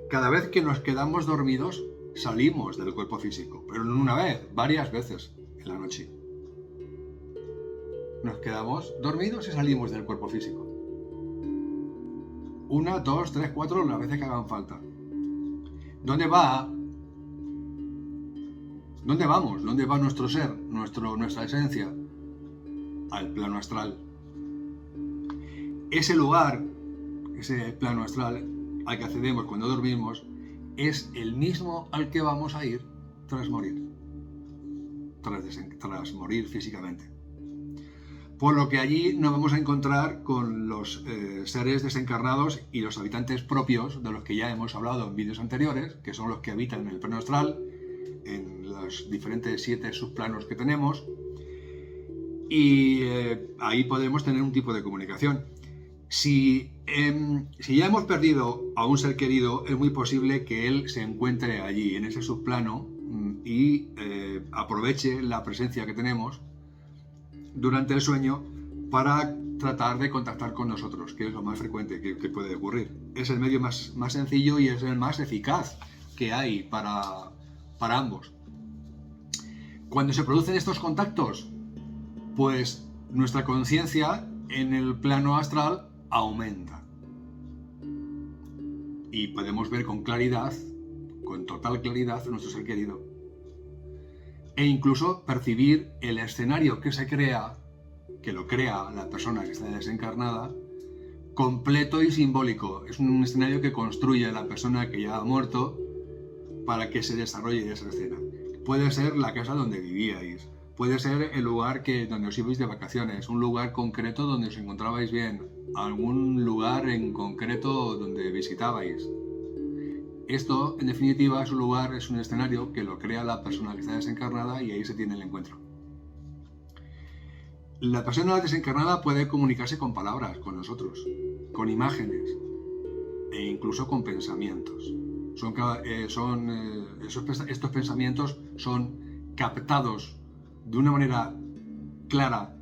cada vez que nos quedamos dormidos salimos del cuerpo físico, pero no una vez, varias veces en la noche. Nos quedamos dormidos y salimos del cuerpo físico. 1, 2, 3, 4, las veces que hagan falta. ¿Dónde vamos? ¿Dónde va nuestro ser, nuestra esencia? Al plano astral. Ese lugar, ese plano astral al que accedemos cuando dormimos, es el mismo al que vamos a ir tras morir. Tras morir físicamente. Por lo que allí nos vamos a encontrar con los seres desencarnados y los habitantes propios de los que ya hemos hablado en vídeos anteriores, que son los que habitan en el plano astral los diferentes 7 subplanos que tenemos, y ahí podemos tener un tipo de comunicación. Si ya hemos perdido a un ser querido, es muy posible que él se encuentre allí, en ese subplano, y aproveche la presencia que tenemos durante el sueño para tratar de contactar con nosotros, que es lo más frecuente que puede ocurrir. Es el medio más sencillo y es el más eficaz que hay para ambos. Cuando se producen estos contactos, pues nuestra conciencia en el plano astral aumenta. Y podemos ver con claridad, con total claridad, a nuestro ser querido. E incluso percibir el escenario que se crea, que lo crea la persona que está desencarnada, completo y simbólico. Es un escenario que construye la persona que ya ha muerto para que se desarrolle esa escena. Puede ser la casa donde vivíais, puede ser el lugar donde os ibais de vacaciones, un lugar concreto donde os encontrabais bien, algún lugar en concreto donde visitabais. Esto, en definitiva, es un escenario que lo crea la persona que está desencarnada y ahí se tiene el encuentro. La persona desencarnada puede comunicarse con palabras, con nosotros, con imágenes e incluso con pensamientos. Estos pensamientos son captados de una manera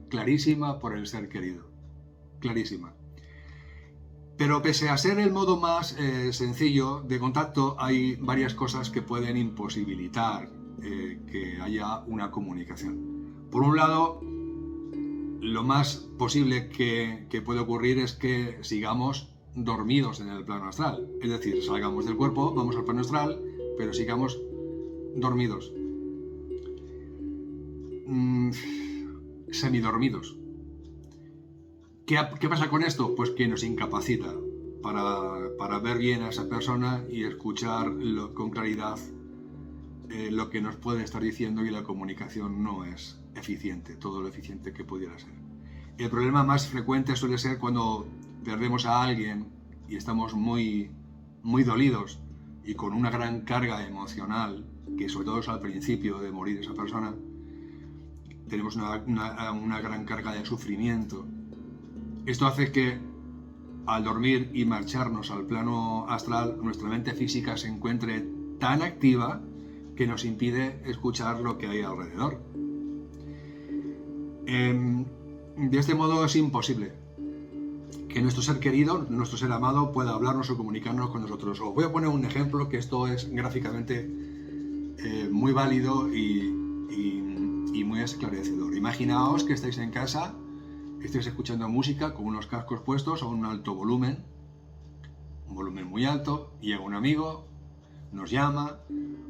clarísima por el ser querido. Clarísima. Pero pese a ser el modo más sencillo de contacto, hay varias cosas que pueden imposibilitar que haya una comunicación. Por un lado, lo más posible que puede ocurrir es que sigamos dormidos en el plano astral. Es decir, salgamos del cuerpo, vamos al plano astral, pero sigamos dormidos. Semidormidos. ¿Qué pasa con esto? Pues que nos incapacita para ver bien a esa persona y escuchar con claridad lo que nos puede estar diciendo, y la comunicación no es eficiente, todo lo eficiente que pudiera ser. El problema más frecuente suele ser cuando perdemos a alguien y estamos muy dolidos y con una gran carga emocional, que sobre todo es al principio de morir esa persona, tenemos una gran carga de sufrimiento. Esto hace que al dormir y marcharnos al plano astral, nuestra mente física se encuentre tan activa que nos impide escuchar lo que hay alrededor. De este modo es imposible que nuestro ser querido, nuestro ser amado, pueda hablarnos o comunicarnos con nosotros. Os voy a poner un ejemplo, que esto es gráficamente muy válido y muy esclarecedor. Imaginaos que estáis en casa, estáis escuchando música con unos cascos puestos a un alto volumen, un volumen muy alto, y llega un amigo, nos llama,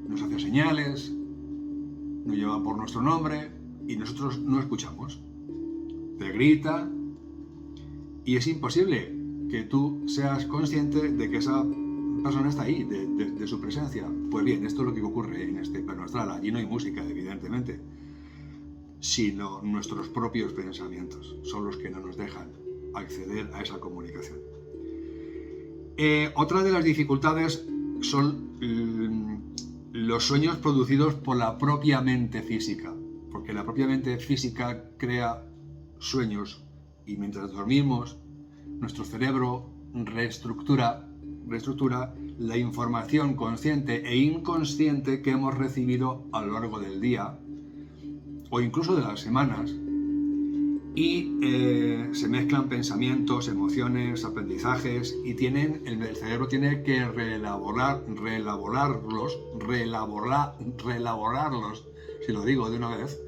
nos hace señales, nos llama por nuestro nombre y nosotros no escuchamos. Te grita y es imposible que tú seas consciente de que esa persona está ahí, de su presencia. Pues bien, esto es lo que ocurre en este plano astral. Allí no hay música, evidentemente, sino nuestros propios pensamientos son los que no nos dejan acceder a esa comunicación. Otra de las dificultades son los sueños producidos por la propia mente física, porque la propia mente física crea sueños y mientras dormimos nuestro cerebro reestructura la información consciente e inconsciente que hemos recibido a lo largo del día o incluso de las semanas, y se mezclan pensamientos, emociones, aprendizajes, y el cerebro tiene que reelaborarlos, si lo digo de una vez,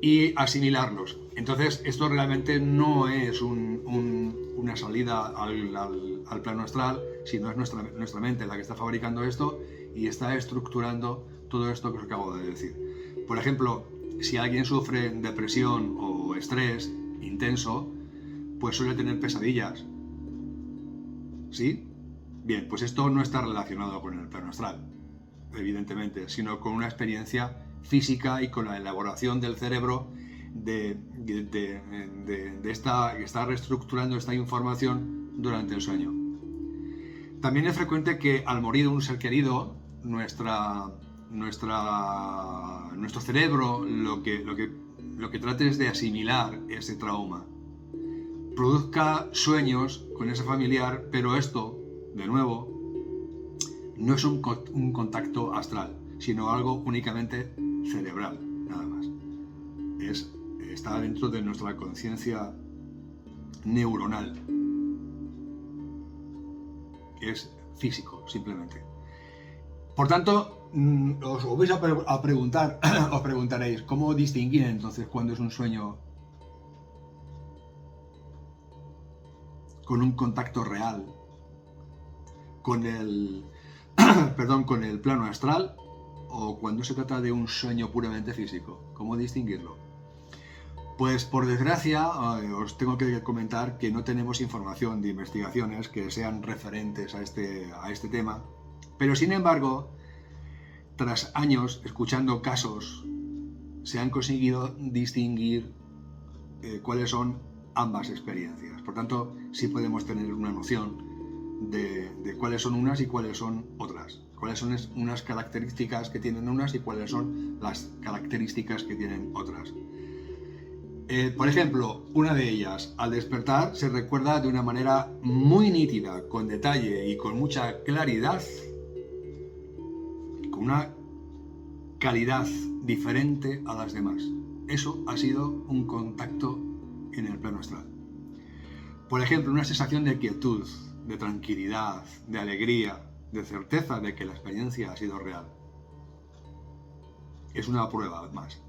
y asimilarlos. Entonces, esto realmente no es una salida al plano astral, sino es nuestra mente la que está fabricando esto y está estructurando todo esto que os acabo de decir. Por ejemplo, si alguien sufre depresión o estrés intenso, pues suele tener pesadillas. ¿Sí? Bien, pues esto no está relacionado con el plano astral, evidentemente, sino con una experiencia física y con la elaboración del cerebro que está reestructurando esta información durante el sueño. También es frecuente que al morir un ser querido, nuestra nuestro cerebro lo que trate es de asimilar ese trauma. Produzca sueños con ese familiar, pero esto, de nuevo, no es un contacto astral, sino algo únicamente cerebral, nada más. Está dentro de nuestra conciencia neuronal. Es físico, simplemente. Por tanto, os vais a preguntar, os preguntaréis, ¿cómo distinguir entonces cuándo es un sueño con un contacto real con el plano astral o cuando se trata de un sueño puramente físico? ¿Cómo distinguirlo? Pues por desgracia os tengo que comentar que no tenemos información de investigaciones que sean referentes a este tema, pero sin embargo, tras años escuchando casos, se han conseguido distinguir cuáles son ambas experiencias. Por tanto, sí podemos tener una noción de cuáles son unas y cuáles son otras. Cuáles son unas características que tienen unas y cuáles son las características que tienen otras. Por ejemplo, una de ellas, al despertar se recuerda de una manera muy nítida, con detalle y con mucha claridad, con una calidad diferente a las demás. Eso ha sido un contacto en el plano astral. Por ejemplo, una sensación de quietud, de tranquilidad, de alegría, de certeza de que la experiencia ha sido real. Es una prueba más.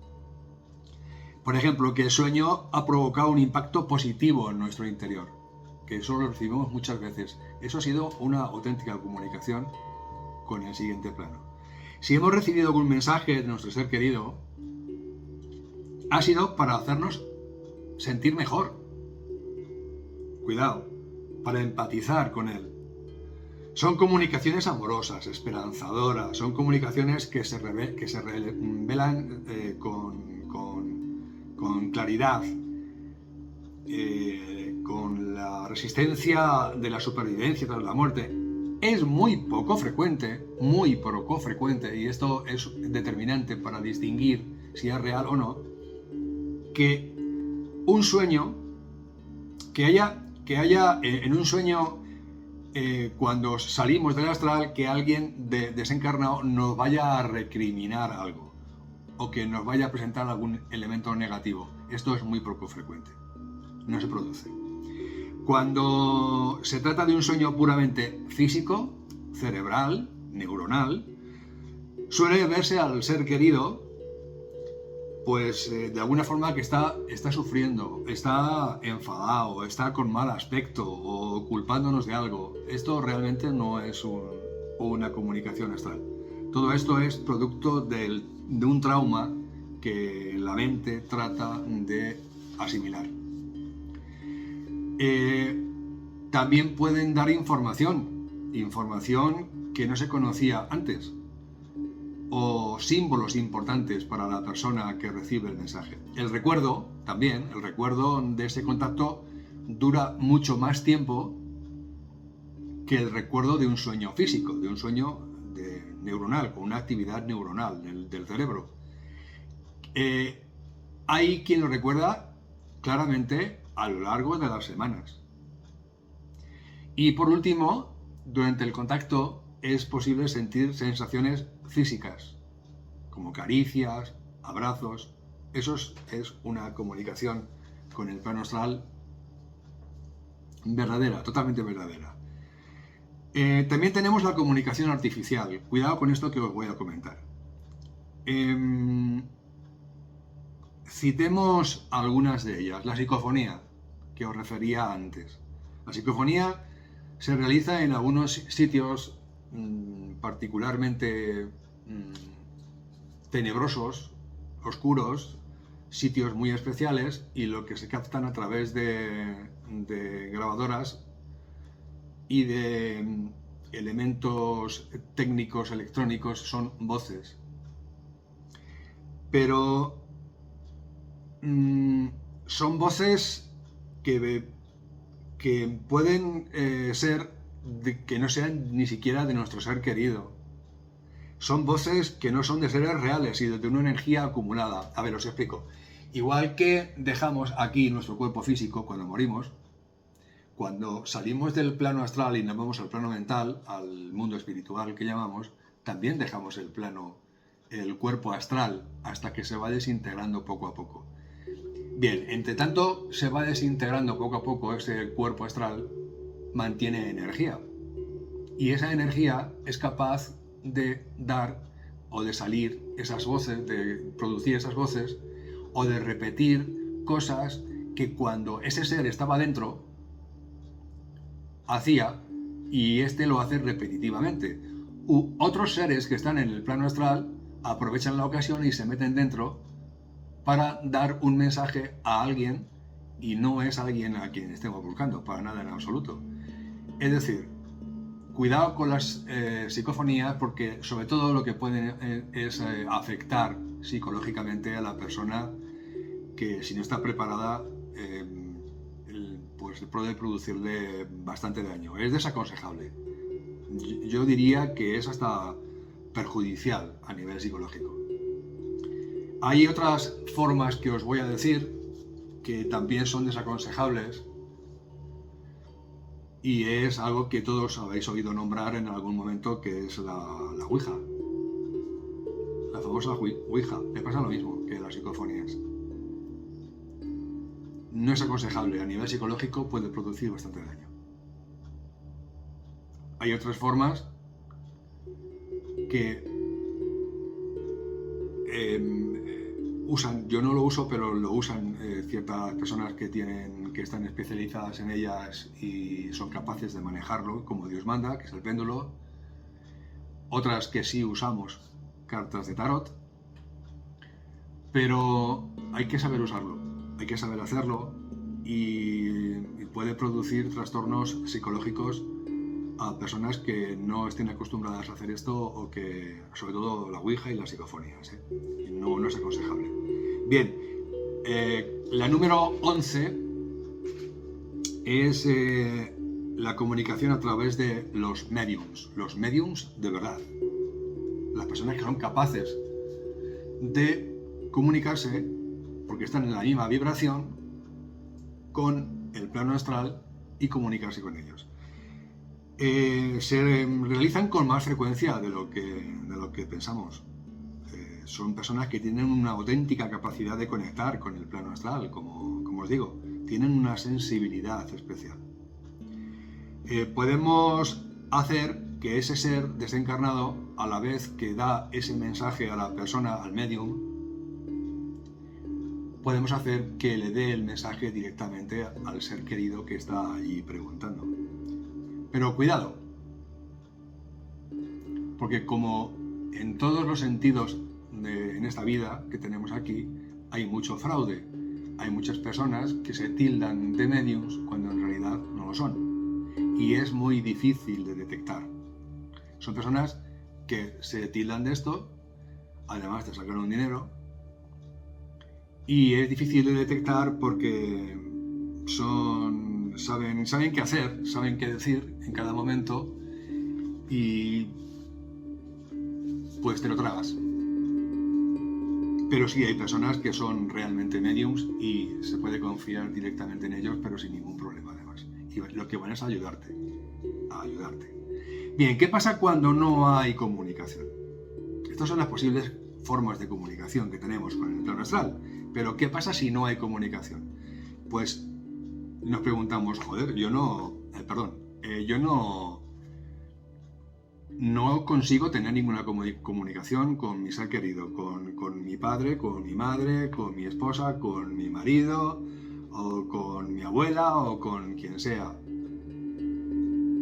Por ejemplo, que el sueño ha provocado un impacto positivo en nuestro interior, que eso lo recibimos muchas veces. Eso ha sido una auténtica comunicación con el siguiente plano. Si hemos recibido algún mensaje de nuestro ser querido, ha sido para hacernos sentir mejor. Cuidado, para empatizar con él. Son comunicaciones amorosas, esperanzadoras, son comunicaciones que se revelan con claridad, con la resistencia de la supervivencia tras la muerte. Es muy poco frecuente, y esto es determinante para distinguir si es real o no, que un sueño, que haya en un sueño, cuando salimos del astral, que alguien desencarnado nos vaya a recriminar algo o que nos vaya a presentar algún elemento negativo. Esto es muy poco frecuente, no se produce. Cuando se trata de un sueño puramente físico, cerebral, neuronal, suele verse al ser querido, pues de alguna forma que está sufriendo, está enfadado, está con mal aspecto o culpándonos de algo. Esto realmente no es una comunicación astral. Todo esto es producto de un trauma que la mente trata de asimilar. También pueden dar información que no se conocía antes, o símbolos importantes para la persona que recibe el mensaje. El recuerdo de ese contacto dura mucho más tiempo que el recuerdo de un sueño físico, de un sueño neuronal, con una actividad neuronal del cerebro. Hay quien lo recuerda claramente a lo largo de las semanas. Y por último, durante el contacto es posible sentir sensaciones físicas, como caricias, abrazos. Eso es una comunicación con el plano astral verdadera, totalmente verdadera. También tenemos la comunicación artificial. Cuidado con esto que os voy a comentar. Citemos algunas de ellas. La psicofonía, que os refería antes. La psicofonía se realiza en algunos sitios particularmente tenebrosos, oscuros, sitios muy especiales, y lo que se captan a través de grabadoras y de elementos técnicos electrónicos son voces. Pero son voces que pueden ser que no sean ni siquiera de nuestro ser querido. son voces que no son de seres reales y de una energía acumulada. A ver, os explico. Igual que dejamos aquí nuestro cuerpo físico cuando morimos, cuando salimos del plano astral y nos vamos al plano mental, al mundo espiritual que llamamos, también dejamos el cuerpo astral, hasta que se va desintegrando poco a poco. Bien, entre tanto se va desintegrando poco a poco ese cuerpo astral, mantiene energía. Y esa energía es capaz de dar o de salir esas voces, de producir esas voces, o de repetir cosas que cuando ese ser estaba dentro, hacía, y este lo hace repetitivamente. Otros seres que están en el plano astral aprovechan la ocasión y se meten dentro para dar un mensaje a alguien, y no es alguien a quien estemos buscando, para nada en absoluto. Es decir, cuidado con las psicofonías, porque sobre todo lo que pueden es afectar psicológicamente a la persona, que si no está preparada pues puede producirle bastante daño. Es desaconsejable. Yo diría que es hasta perjudicial a nivel psicológico. Hay otras formas que os voy a decir que también son desaconsejables, y es algo que todos habéis oído nombrar en algún momento, que es la Ouija. La famosa Ouija. Le pasa lo mismo que las psicofonías. No es aconsejable, a nivel psicológico puede producir bastante daño. Hay otras formas que usan, yo no lo uso, pero lo usan ciertas personas que están especializadas en ellas y son capaces de manejarlo como Dios manda, que es el péndulo. Otras que sí usamos cartas de tarot, pero hay que saber usarlo, hay que saber hacerlo, y puede producir trastornos psicológicos a personas que no estén acostumbradas a hacer esto, o que, sobre todo la Ouija y las psicofonías, no es aconsejable. Bien, la número 11 es la comunicación a través de los mediums de verdad, las personas que son capaces de comunicarse porque están en la misma vibración con el plano astral y comunicarse con ellos. Se realizan con más frecuencia de lo que pensamos. Son personas que tienen una auténtica capacidad de conectar con el plano astral, como os digo, tienen una sensibilidad especial. Podemos hacer que ese ser desencarnado, a la vez que da ese mensaje a la persona, al medium, podemos hacer que le dé el mensaje directamente al ser querido que está allí preguntando. Pero cuidado, porque como en todos los sentidos en esta vida que tenemos aquí, hay mucho fraude. Hay muchas personas que se tildan de mediums cuando en realidad no lo son. Y es muy difícil de detectar. Son personas que se tildan de esto, además de sacar un dinero, y es difícil de detectar porque saben qué hacer, saben qué decir en cada momento, y pues te lo tragas. Pero sí hay personas que son realmente mediums y se puede confiar directamente en ellos, pero sin ningún problema además. Y lo que van es a ayudarte. Bien, ¿qué pasa cuando no hay comunicación? Estas son las posibles formas de comunicación que tenemos con el plano astral. Pero ¿qué pasa si no hay comunicación? Pues nos preguntamos, joder, yo no consigo tener ninguna comunicación con mi ser querido, con mi padre, con mi madre, con mi esposa, con mi marido, o con mi abuela, o con quien sea.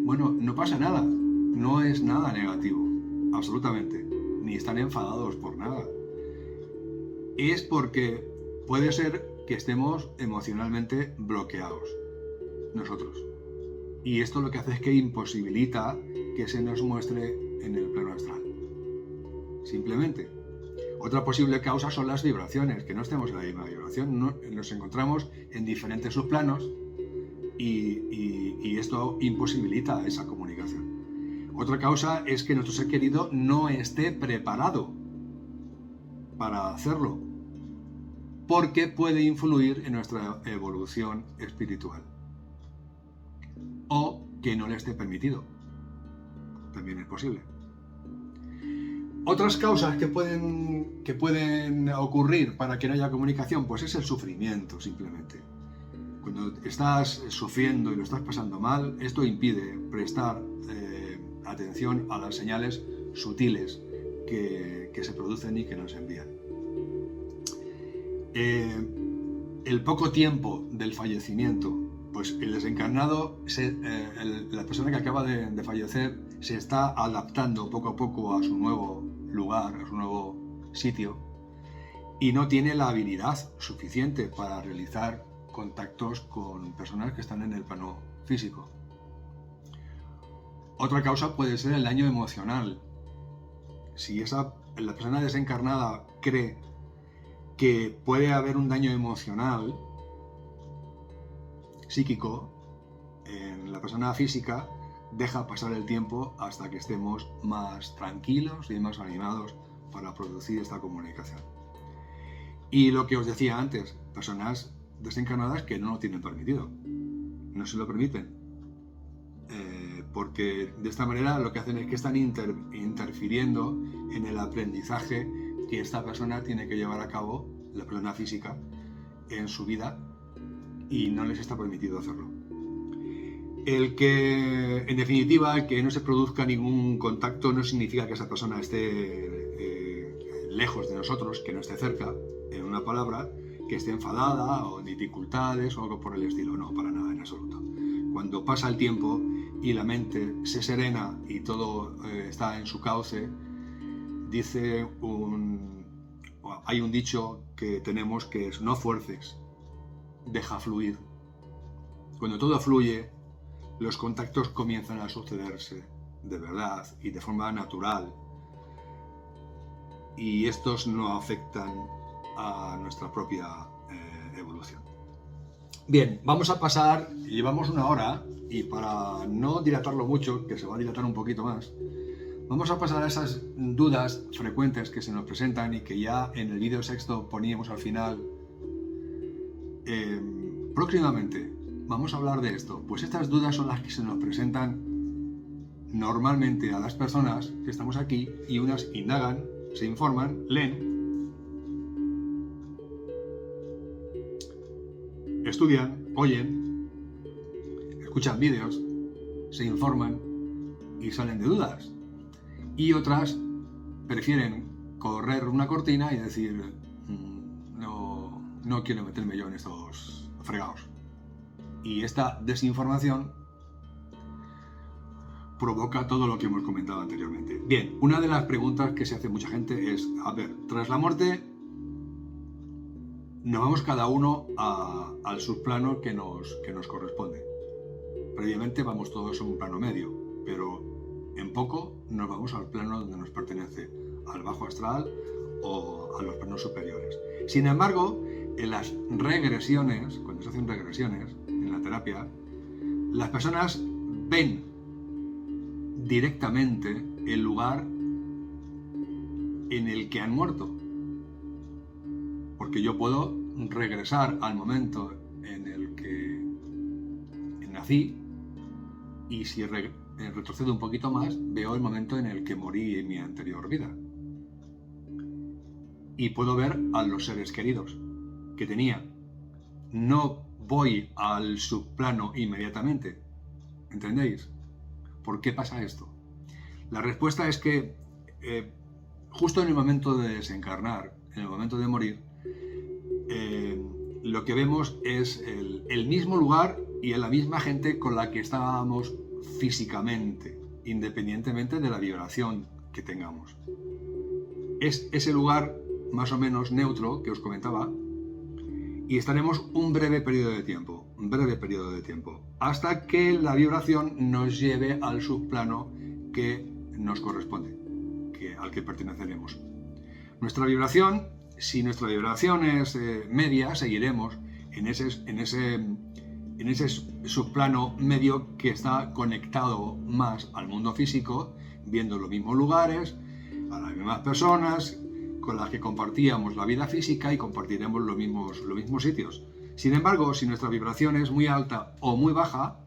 Bueno, no pasa nada, no es nada negativo, absolutamente, ni están enfadados por nada. Es porque puede ser que estemos emocionalmente bloqueados, nosotros. Y esto lo que hace es que imposibilita que se nos muestre en el plano astral. Simplemente. Otra posible causa son las vibraciones, que no estemos en la misma vibración, nos encontramos en diferentes subplanos y esto imposibilita esa comunicación. Otra causa es que nuestro ser querido no esté preparado para hacerlo, porque puede influir en nuestra evolución espiritual. O que no le esté permitido. También es posible. Otras causas que pueden ocurrir para que no haya comunicación, pues es el sufrimiento, simplemente. Cuando estás sufriendo y lo estás pasando mal, esto impide prestar atención a las señales sutiles que se producen y que nos envían. El poco tiempo del fallecimiento, pues el desencarnado, la persona que acaba de fallecer, se está adaptando poco a poco a su nuevo lugar, a su nuevo sitio, y no tiene la habilidad suficiente para realizar contactos con personas que están en el plano físico. Otra causa puede ser el daño emocional. Si la persona desencarnada cree que puede haber un daño emocional, psíquico, en la persona física, deja pasar el tiempo hasta que estemos más tranquilos y más animados para producir esta comunicación. Y lo que os decía antes, personas desencarnadas que no lo tienen permitido, no se lo permiten, porque de esta manera lo que hacen es que están interfiriendo en el aprendizaje que esta persona tiene que llevar a cabo, la persona física, en su vida, y no les está permitido hacerlo. En definitiva, el que no se produzca ningún contacto no significa que esa persona esté lejos de nosotros, que no esté cerca, en una palabra, que esté enfadada o en dificultades o algo por el estilo. No, para nada, en absoluto. Cuando pasa el tiempo y la mente se serena y todo está en su cauce, hay un dicho que tenemos que es: no fuerces, deja fluir. Cuando todo fluye, los contactos comienzan a sucederse de verdad y de forma natural, y estos no afectan a nuestra propia evolución. Bien, vamos a pasar, llevamos 1 hora, y para no dilatarlo mucho, que se va a dilatar un poquito más, vamos a pasar a esas dudas frecuentes que se nos presentan y que ya en el vídeo 6 poníamos al final. Próximamente vamos a hablar de esto, pues estas dudas son las que se nos presentan normalmente a las personas que estamos aquí, y unas indagan, se informan, leen, estudian, oyen, escuchan vídeos, se informan y salen de dudas. Y otras prefieren correr una cortina y decir: no quiero meterme yo en estos fregados. Y esta desinformación provoca todo lo que hemos comentado anteriormente. Bien, una de las preguntas que se hace mucha gente es: a ver, tras la muerte nos vamos cada uno al subplano que nos corresponde. Previamente vamos todos a un plano medio, pero en poco nos vamos al plano donde nos pertenece, al bajo astral o a los planos superiores. Sin embargo, en las regresiones, cuando se hacen regresiones en la terapia, las personas ven directamente el lugar en el que han muerto. Porque yo puedo regresar al momento en el que nací, y si retrocedo un poquito más, veo el momento en el que morí en mi anterior vida. Y puedo ver a los seres queridos que tenía. No voy al subplano inmediatamente. ¿Entendéis? ¿Por qué pasa esto? La respuesta es que justo en el momento de desencarnar, en el momento de morir, lo que vemos es el mismo lugar y la misma gente con la que estábamos físicamente, independientemente de la vibración que tengamos. Es ese lugar más o menos neutro que os comentaba, y estaremos un breve periodo de tiempo, hasta que la vibración nos lleve al subplano que nos corresponde, al que perteneceremos. Nuestra vibración, si nuestra vibración es media, seguiremos en en ese subplano medio que está conectado más al mundo físico, viendo los mismos lugares, a las mismas personas con las que compartíamos la vida física y compartiremos los mismos sitios. Sin embargo, si nuestra vibración es muy alta o muy baja,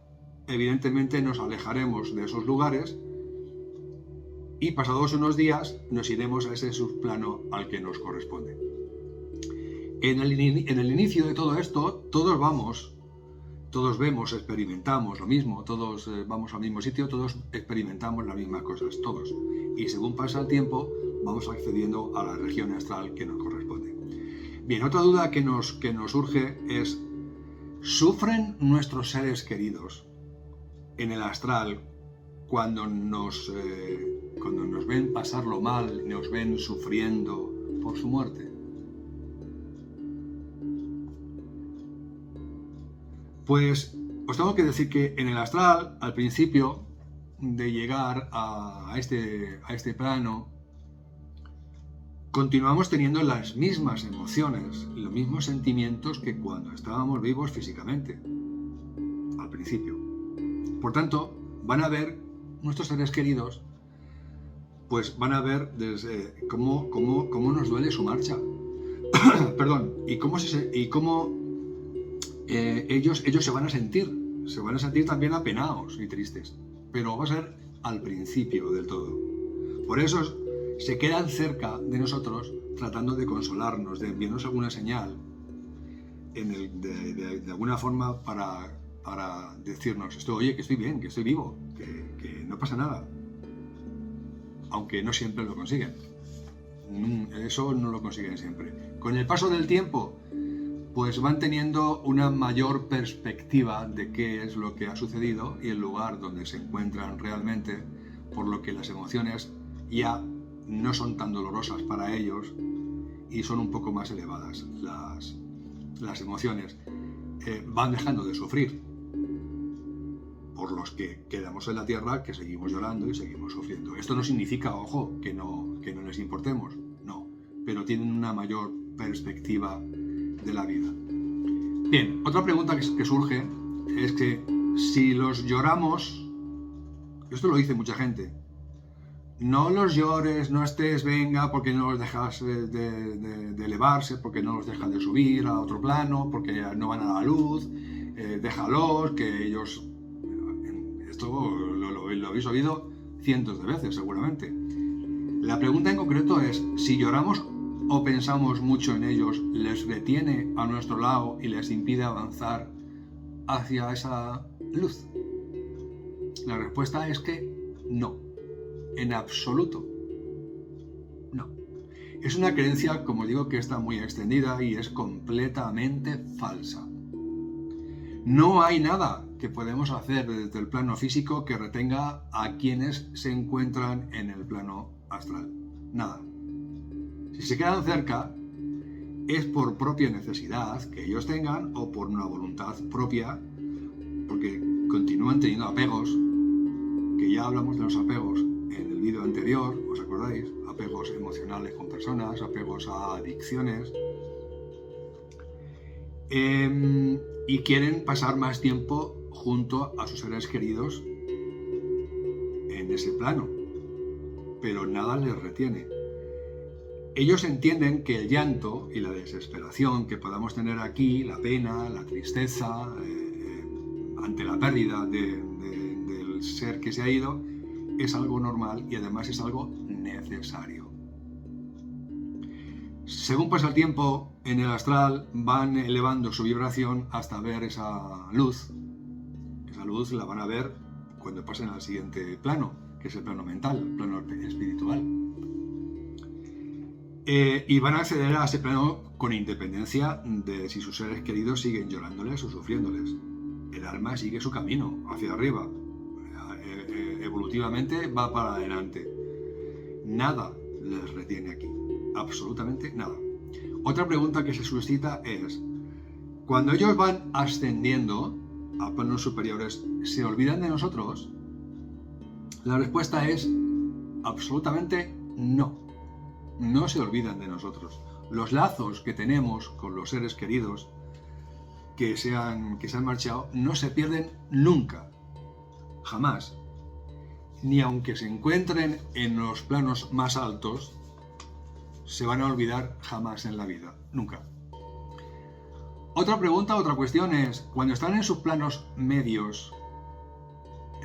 evidentemente nos alejaremos de esos lugares y pasados unos días nos iremos a ese subplano al que nos corresponde. En el inicio de todo esto, todos vemos, experimentamos lo mismo, todos vamos al mismo sitio, todos experimentamos las mismas cosas, todos. Y según pasa el tiempo, vamos accediendo a la región astral que nos corresponde. Bien, otra duda que nos surge es, ¿sufren nuestros seres queridos en el astral cuando nos ven pasarlo mal, nos ven sufriendo por su muerte? Pues os tengo que decir que en el astral, al principio de llegar a este plano, continuamos teniendo las mismas emociones y los mismos sentimientos que cuando estábamos vivos físicamente, al principio. Por tanto, van a ver nuestros seres queridos, pues van a ver desde cómo nos duele su marcha. Perdón, y cómo ellos se van a sentir también apenados y tristes, pero va a ser al principio del todo. Por eso se quedan cerca de nosotros tratando de consolarnos, de enviarnos alguna señal, de alguna forma para decirnos, oye, que estoy bien, que estoy vivo, que no pasa nada. Aunque no siempre lo consiguen. Eso no lo consiguen siempre. Con el paso del tiempo, pues van teniendo una mayor perspectiva de qué es lo que ha sucedido y el lugar donde se encuentran realmente, por lo que las emociones ya no son tan dolorosas para ellos y son un poco más elevadas. Las emociones van dejando de sufrir, por los que quedamos en la tierra, que seguimos llorando y seguimos sufriendo. Esto no significa, ojo, que no les importemos, no, pero tienen una mayor perspectiva de la vida. Bien, otra pregunta que surge es que si los lloramos, esto lo dice mucha gente, no los llores, no estés, venga, porque no los dejas de elevarse, porque no los dejas de subir a otro plano, porque no van a la luz, déjalos, que ellos... Esto lo habéis oído cientos de veces, seguramente. La pregunta en concreto es, si lloramos o pensamos mucho en ellos, ¿les retiene a nuestro lado y les impide avanzar hacia esa luz? La respuesta es que no, en absoluto. No. Es una creencia, como digo, que está muy extendida y es completamente falsa. No hay nada que podemos hacer desde el plano físico que retenga a quienes se encuentran en el plano astral. Nada. Si se quedan cerca, es por propia necesidad que ellos tengan o por una voluntad propia, porque continúan teniendo apegos, que ya hablamos de los apegos en el vídeo anterior, ¿os acordáis? Apegos emocionales con personas, apegos a adicciones. Y quieren pasar más tiempo junto a sus seres queridos en ese plano, pero nada les retiene. Ellos entienden que el llanto y la desesperación que podamos tener aquí, la pena, la tristeza ante la pérdida del ser que se ha ido, es algo normal y además es algo necesario. Según pasa el tiempo, en el astral van elevando su vibración hasta ver esa luz. Esa luz la van a ver cuando pasen al siguiente plano, que es el plano mental, el plano espiritual. Y van a acceder a ese plano con independencia de si sus seres queridos siguen llorándoles o sufriéndoles. El alma sigue su camino hacia arriba. Evolutivamente va para adelante. Nada les retiene aquí. Absolutamente nada. Otra pregunta que se suscita es, cuando ellos van ascendiendo a planos superiores, ¿se olvidan de nosotros? La respuesta es absolutamente no. No se olvidan de nosotros. Los lazos que tenemos con los seres queridos que se han marchado no se pierden nunca, jamás. Ni aunque se encuentren en los planos más altos, se van a olvidar jamás en la vida, nunca. Otra pregunta, otra cuestión es, cuando están en sus planos medios,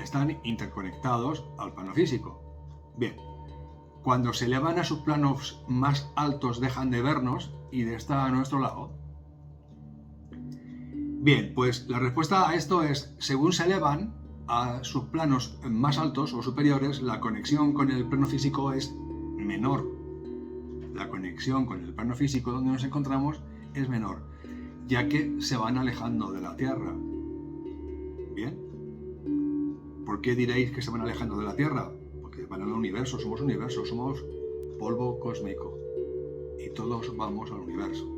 están interconectados al plano físico. Bien, cuando se elevan a sus planos más altos dejan de vernos y de estar a nuestro lado. Bien, pues la respuesta a esto es, según se elevan a sus planos más altos o superiores, la conexión con el plano físico es menor. La conexión con el plano físico donde nos encontramos es menor, ya que se van alejando de la Tierra. Bien. ¿Por qué diréis que se van alejando de la Tierra? Porque van al universo, somos polvo cósmico y todos vamos al universo.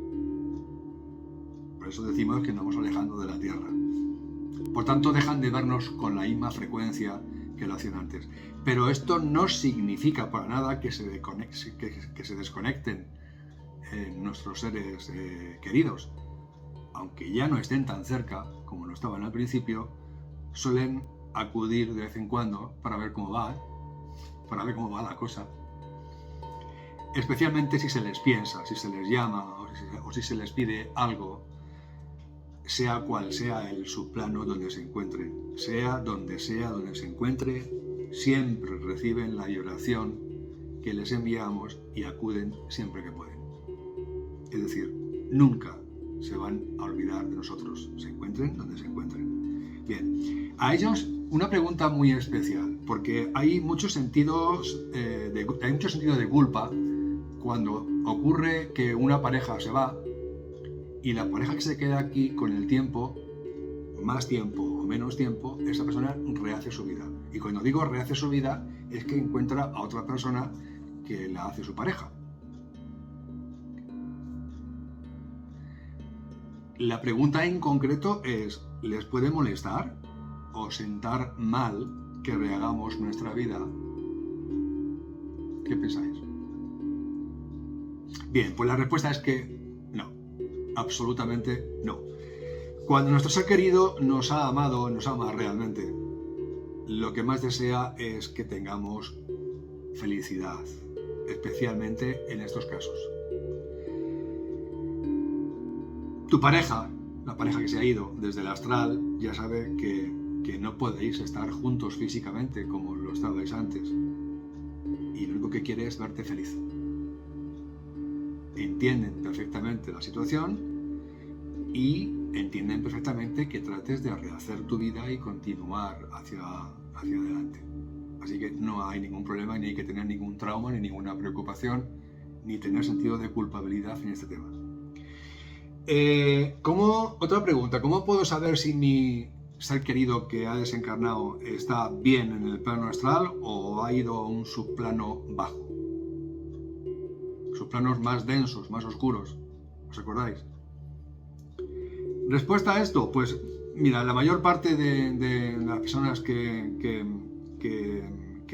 Por eso decimos que nos vamos alejando de la Tierra. Por tanto, dejan de vernos con la misma frecuencia que lo hacían antes. Pero esto no significa para nada que se desconecten nuestros seres queridos. Aunque ya no estén tan cerca como lo estaban al principio, suelen acudir de vez en cuando para ver cómo va la cosa. Especialmente si se les piensa, si se les llama o si se les pide algo, sea cual sea el subplano donde se encuentren, sea donde se encuentre, siempre reciben la oración que les enviamos y acuden siempre que pueden. Es decir, nunca se van a olvidar de nosotros, se encuentren donde se encuentren. Bien, a ellos una pregunta muy especial, porque hay mucho sentido de culpa cuando ocurre que una pareja se va y la pareja que se queda aquí con el tiempo, más tiempo o menos tiempo, esa persona rehace su vida. Y cuando digo rehace su vida, es que encuentra a otra persona que la hace su pareja. La pregunta en concreto es, ¿les puede molestar o sentar mal que rehagamos nuestra vida? ¿Qué pensáis? Bien, pues la respuesta es que no, absolutamente no. Cuando nuestro ser querido nos ha amado, nos ama realmente, lo que más desea es que tengamos felicidad, especialmente en estos casos. Tu pareja, la pareja que se ha ido desde el astral, ya sabe que no podéis estar juntos físicamente como lo estabais antes. Y lo único que quiere es verte feliz. Entienden perfectamente la situación y entienden perfectamente que trates de rehacer tu vida y continuar hacia adelante. Así que no hay ningún problema, ni hay que tener ningún trauma, ni ninguna preocupación, ni tener sentido de culpabilidad en este tema. Otra pregunta, ¿cómo puedo saber si mi ser querido que ha desencarnado está bien en el plano astral o ha ido a un subplano bajo? Subplanos más densos, más oscuros, ¿os acordáis? Respuesta a esto, pues mira, la mayor parte de las personas que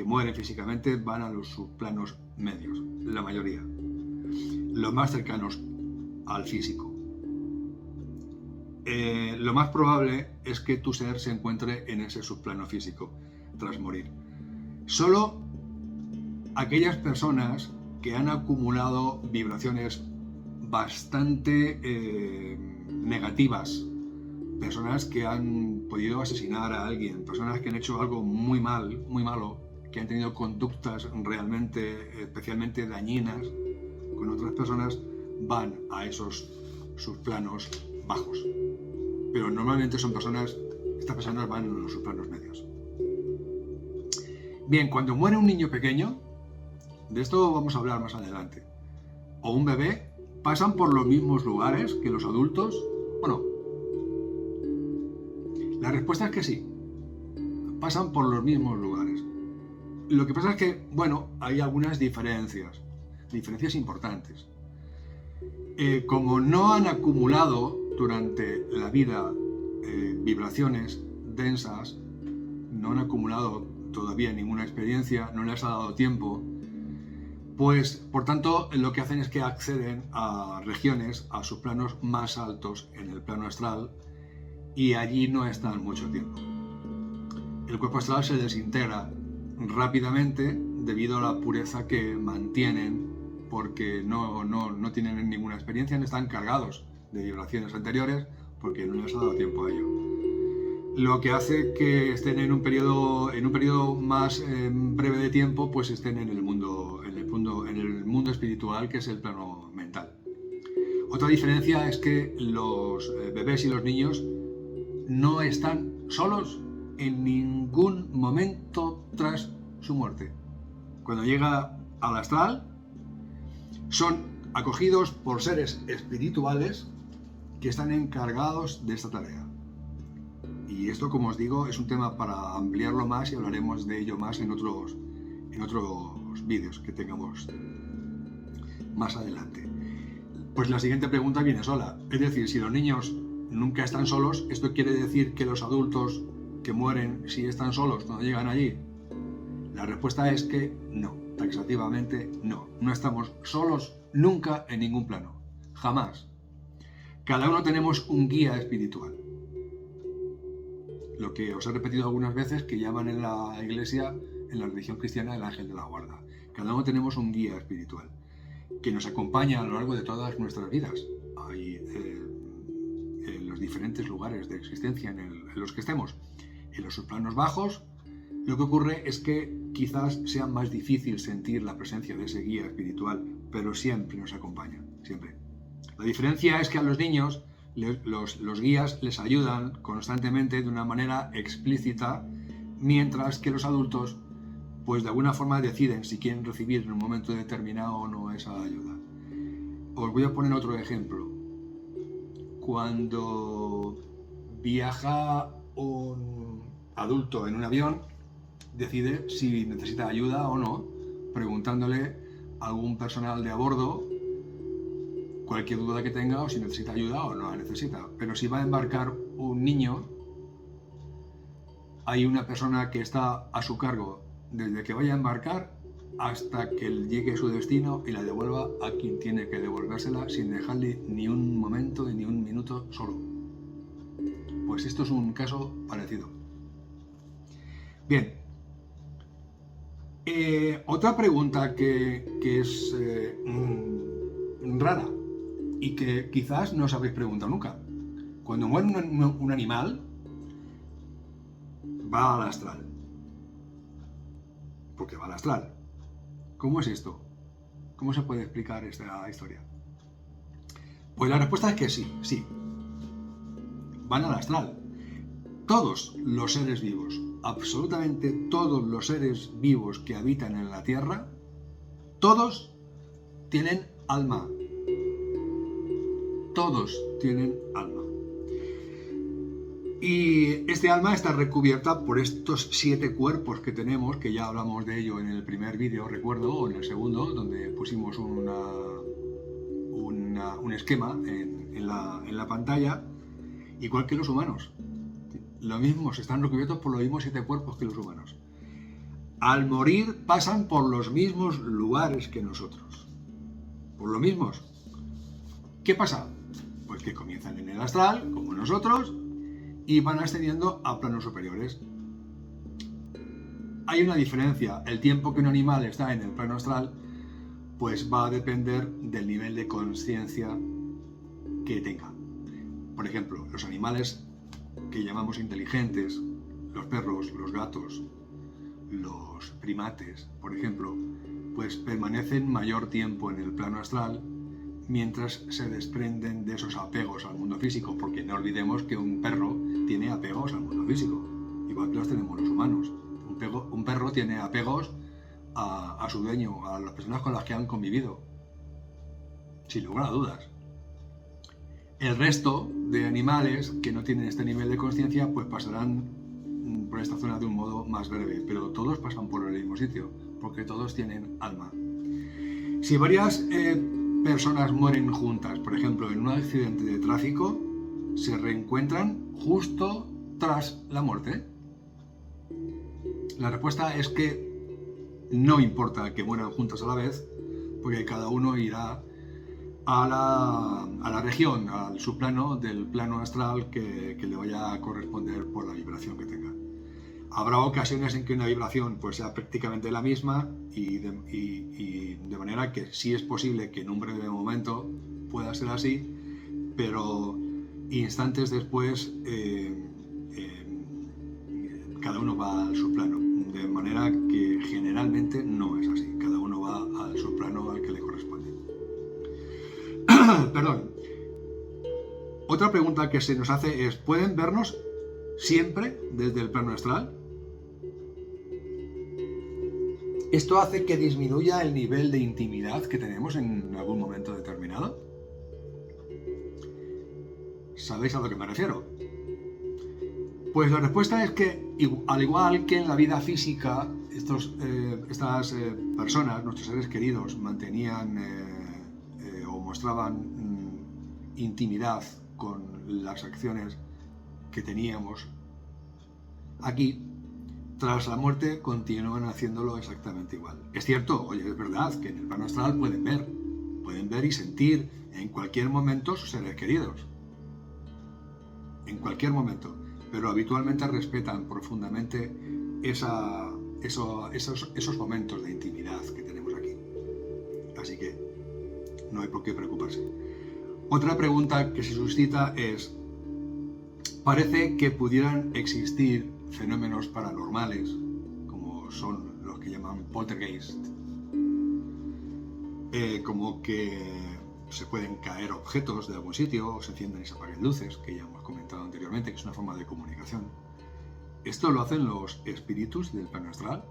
mueren físicamente van a los subplanos medios, la mayoría, los más cercanos al físico. Lo más probable es que tu ser se encuentre en ese subplano físico tras morir. Solo aquellas personas que han acumulado vibraciones bastante negativas, personas que han podido asesinar a alguien, personas que han hecho algo muy malo, que han tenido conductas realmente, especialmente dañinas con otras personas, van a esos subplanos bajos. Pero normalmente estas personas van a los subplanos medios. Bien, cuando muere un niño pequeño, de esto vamos a hablar más adelante, o un bebé, ¿pasan por los mismos lugares que los adultos o no? La respuesta es que sí, pasan por los mismos lugares. Lo que pasa es que, bueno, hay algunas diferencias importantes. Como no han acumulado durante la vida vibraciones densas, no han acumulado todavía ninguna experiencia, no les ha dado tiempo, pues por tanto lo que hacen es que acceden a regiones, a subplanos más altos en el plano astral, y allí no están mucho tiempo. El cuerpo astral se desintegra rápidamente debido a la pureza que mantienen, porque no tienen ninguna experiencia, no están cargados de vibraciones anteriores, porque no les ha dado tiempo a ello. Lo que hace que estén en un periodo más breve de tiempo, pues estén en el mundo espiritual, que es el plano mental. Otra diferencia es que los bebés y los niños no están solos en ningún momento tras su muerte. Cuando llega al astral, son acogidos por seres espirituales que están encargados de esta tarea. Y esto, como os digo, es un tema para ampliarlo más y hablaremos de ello más en otros vídeos que tengamos más adelante. Pues la siguiente pregunta viene sola. Es decir, si los niños nunca están solos, ¿esto quiere decir que los adultos que mueren sí están solos cuando llegan allí? La respuesta es que no, taxativamente no. No estamos solos nunca en ningún plano. Jamás. Cada uno tenemos un guía espiritual. Lo que os he repetido algunas veces, que llaman en la iglesia, en la religión cristiana, el ángel de la guarda. Cada uno tenemos un guía espiritual que nos acompaña a lo largo de todas nuestras vidas. Hay en los diferentes lugares de existencia en los que estemos. En los subplanos bajos, lo que ocurre es que quizás sea más difícil sentir la presencia de ese guía espiritual, pero siempre nos acompaña, siempre. La diferencia es que a los niños los guías les ayudan constantemente de una manera explícita, mientras que los adultos, pues de alguna forma deciden si quieren recibir en un momento determinado o no esa ayuda. Os voy a poner otro ejemplo. Cuando viaja un adulto en un avión, decide si necesita ayuda o no, preguntándole a algún personal de a bordo cualquier duda que tenga o si necesita ayuda o no la necesita. Pero si va a embarcar un niño, hay una persona que está a su cargo desde que vaya a embarcar hasta que llegue a su destino y la devuelva a quien tiene que devolvérsela sin dejarle ni un momento ni un minuto solo. Pues esto es un caso parecido. Bien. Otra pregunta que es rara y que quizás no os habéis preguntado nunca. Cuando muere un animal, va al astral. Porque va al astral. ¿Cómo es esto? ¿Cómo se puede explicar esta historia? Pues la respuesta es que sí. Van al astral. Todos los seres vivos, absolutamente todos los seres vivos que habitan en la Tierra, todos tienen alma. Todos tienen alma. Y este alma está recubierta por estos 7 cuerpos que tenemos, que ya hablamos de ello en el primer vídeo, recuerdo, o en el segundo, donde pusimos un esquema en la pantalla, igual que los humanos. Lo mismo, se están recubiertos por los mismos 7 cuerpos que los humanos. Al morir pasan por los mismos lugares que nosotros. Por los mismos. ¿Qué pasa? Pues que comienzan en el astral, como nosotros, y van ascendiendo a planos superiores. Hay una diferencia. El tiempo que un animal está en el plano astral, pues va a depender del nivel de conciencia que tenga. Por ejemplo, los animales que llamamos inteligentes, los perros, los gatos, los primates, por ejemplo, pues permanecen mayor tiempo en el plano astral mientras se desprenden de esos apegos al mundo físico, porque no olvidemos que un perro tiene apegos al mundo físico, igual que los tenemos los humanos. Un perro tiene apegos a su dueño, a las personas con las que han convivido, sin lugar a dudas. El resto de animales que no tienen este nivel de conciencia, pues pasarán por esta zona de un modo más breve, pero todos pasan por el mismo sitio, porque todos tienen alma. Si varias personas mueren juntas, por ejemplo, en un accidente de tráfico, se reencuentran justo tras la muerte. La respuesta es que no importa que mueran juntas a la vez, porque cada uno irá a la región, al subplano del plano astral que le vaya a corresponder por la vibración que tenga. Habrá ocasiones en que una vibración pues, sea prácticamente la misma y de manera que sí es posible que en un breve momento pueda ser así, pero instantes después cada uno va al subplano, de manera que generalmente no es así, cada uno va al subplano al que le corresponde. Perdón. Otra pregunta que se nos hace es, ¿pueden vernos siempre desde el plano astral? ¿Esto hace que disminuya el nivel de intimidad que tenemos en algún momento determinado? ¿Sabéis a lo que me refiero? Pues la respuesta es que, al igual que en la vida física, estas personas, nuestros seres queridos, mantenían o mostraban intimidad con las acciones que teníamos aquí, tras la muerte continúan haciéndolo exactamente igual. Es cierto, oye, es verdad que en el plano astral pueden ver y sentir en cualquier momento sus seres queridos. En cualquier momento. Pero habitualmente respetan profundamente esos momentos de intimidad que tenemos aquí. Así que no hay por qué preocuparse. Otra pregunta que se suscita es, parece que pudieran existir fenómenos paranormales, como son los que llaman poltergeist, como que se pueden caer objetos de algún sitio, o se encienden y se apaguen luces, que ya hemos comentado anteriormente, que es una forma de comunicación. ¿Esto lo hacen los espíritus del plano astral?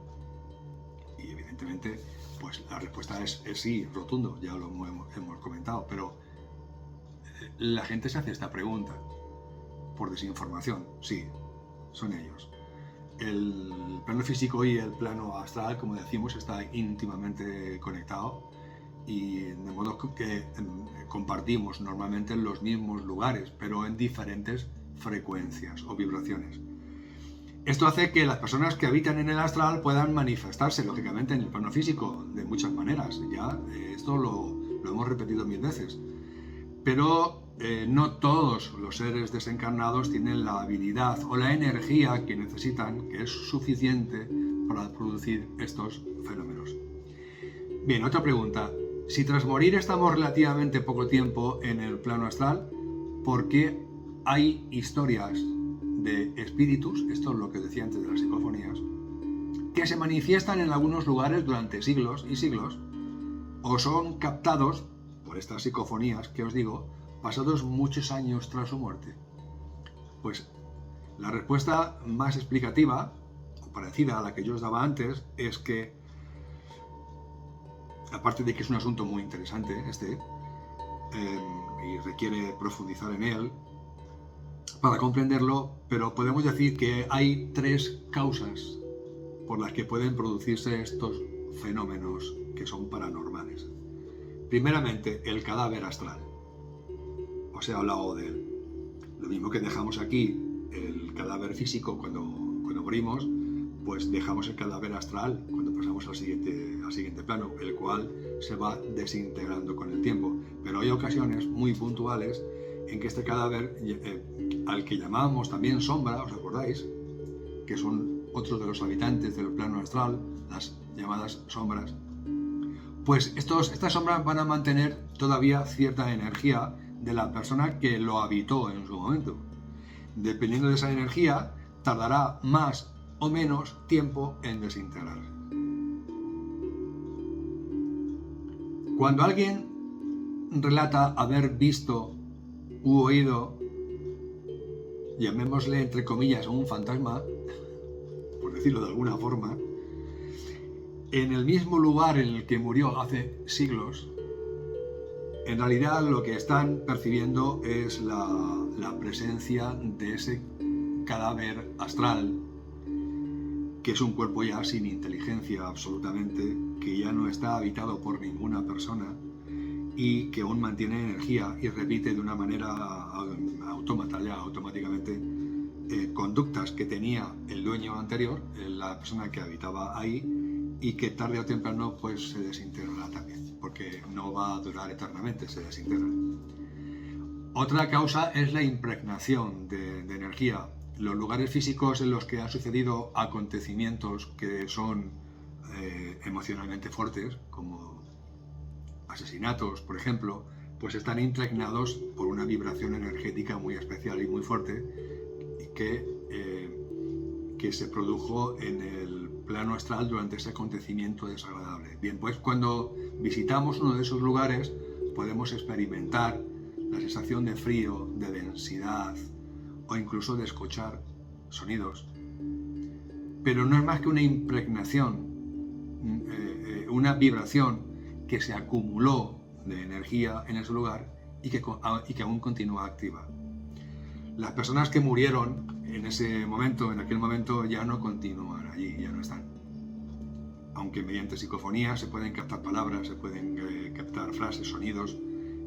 Y evidentemente, pues la respuesta es sí, rotundo, ya lo hemos comentado, pero la gente se hace esta pregunta por desinformación. Sí, son ellos. El plano físico y el plano astral, como decimos, está íntimamente conectado y de modo que compartimos normalmente los mismos lugares, pero en diferentes frecuencias o vibraciones. Esto hace que las personas que habitan en el astral puedan manifestarse, lógicamente, en el plano físico de muchas maneras. Ya esto lo hemos repetido 1000 veces. Pero no todos los seres desencarnados tienen la habilidad o la energía que necesitan, que es suficiente para producir estos fenómenos. Bien, otra pregunta. Si tras morir estamos relativamente poco tiempo en el plano astral, ¿por qué hay historias de espíritus, esto es lo que decía antes de las psicofonías, que se manifiestan en algunos lugares durante siglos y siglos, o son captados por estas psicofonías que os digo, pasados muchos años tras su muerte? Pues la respuesta más explicativa, o parecida a la que yo os daba antes, es que, aparte de que es un asunto muy interesante y requiere profundizar en él para comprenderlo, pero podemos decir que hay 3 causas por las que pueden producirse estos fenómenos que son paranormales. Primeramente, el cadáver astral. Os he hablado de él. Lo mismo que dejamos aquí el cadáver físico cuando morimos, pues dejamos el cadáver astral cuando pasamos al siguiente plano, el cual se va desintegrando con el tiempo. Pero hay ocasiones muy puntuales en que este cadáver, al que llamábamos también sombra, ¿os acordáis? Que son otros de los habitantes del plano astral, las llamadas sombras. Pues estas sombras van a mantener todavía cierta energía de la persona que lo habitó en su momento. Dependiendo de esa energía, tardará más o menos tiempo en desintegrarse. Cuando alguien relata haber visto u oído, llamémosle entre comillas un fantasma, por decirlo de alguna forma, en el mismo lugar en el que murió hace siglos, en realidad lo que están percibiendo es la presencia de ese cadáver astral, que es un cuerpo ya sin inteligencia absolutamente, que ya no está habitado por ninguna persona y que aún mantiene energía y repite de una manera automáticamente conductas que tenía el dueño anterior, la persona que habitaba ahí, y que tarde o temprano pues se desintegrará también, porque porque no va a durar eternamente, se desintegra. Otra causa es la impregnación de energía. Los lugares físicos en los que han sucedido acontecimientos que son emocionalmente fuertes, como asesinatos, por ejemplo, pues están impregnados por una vibración energética muy especial y muy fuerte que se produjo en el plano astral durante ese acontecimiento desagradable. Bien, pues cuando visitamos uno de esos lugares podemos experimentar la sensación de frío, de densidad o incluso de escuchar sonidos. Pero no es más que una impregnación, una vibración que se acumuló de energía en ese lugar y que aún continúa activa. Las personas que murieron en aquel momento, ya no continúan allí, ya no están. Aunque mediante psicofonía se pueden captar palabras, se pueden captar frases, sonidos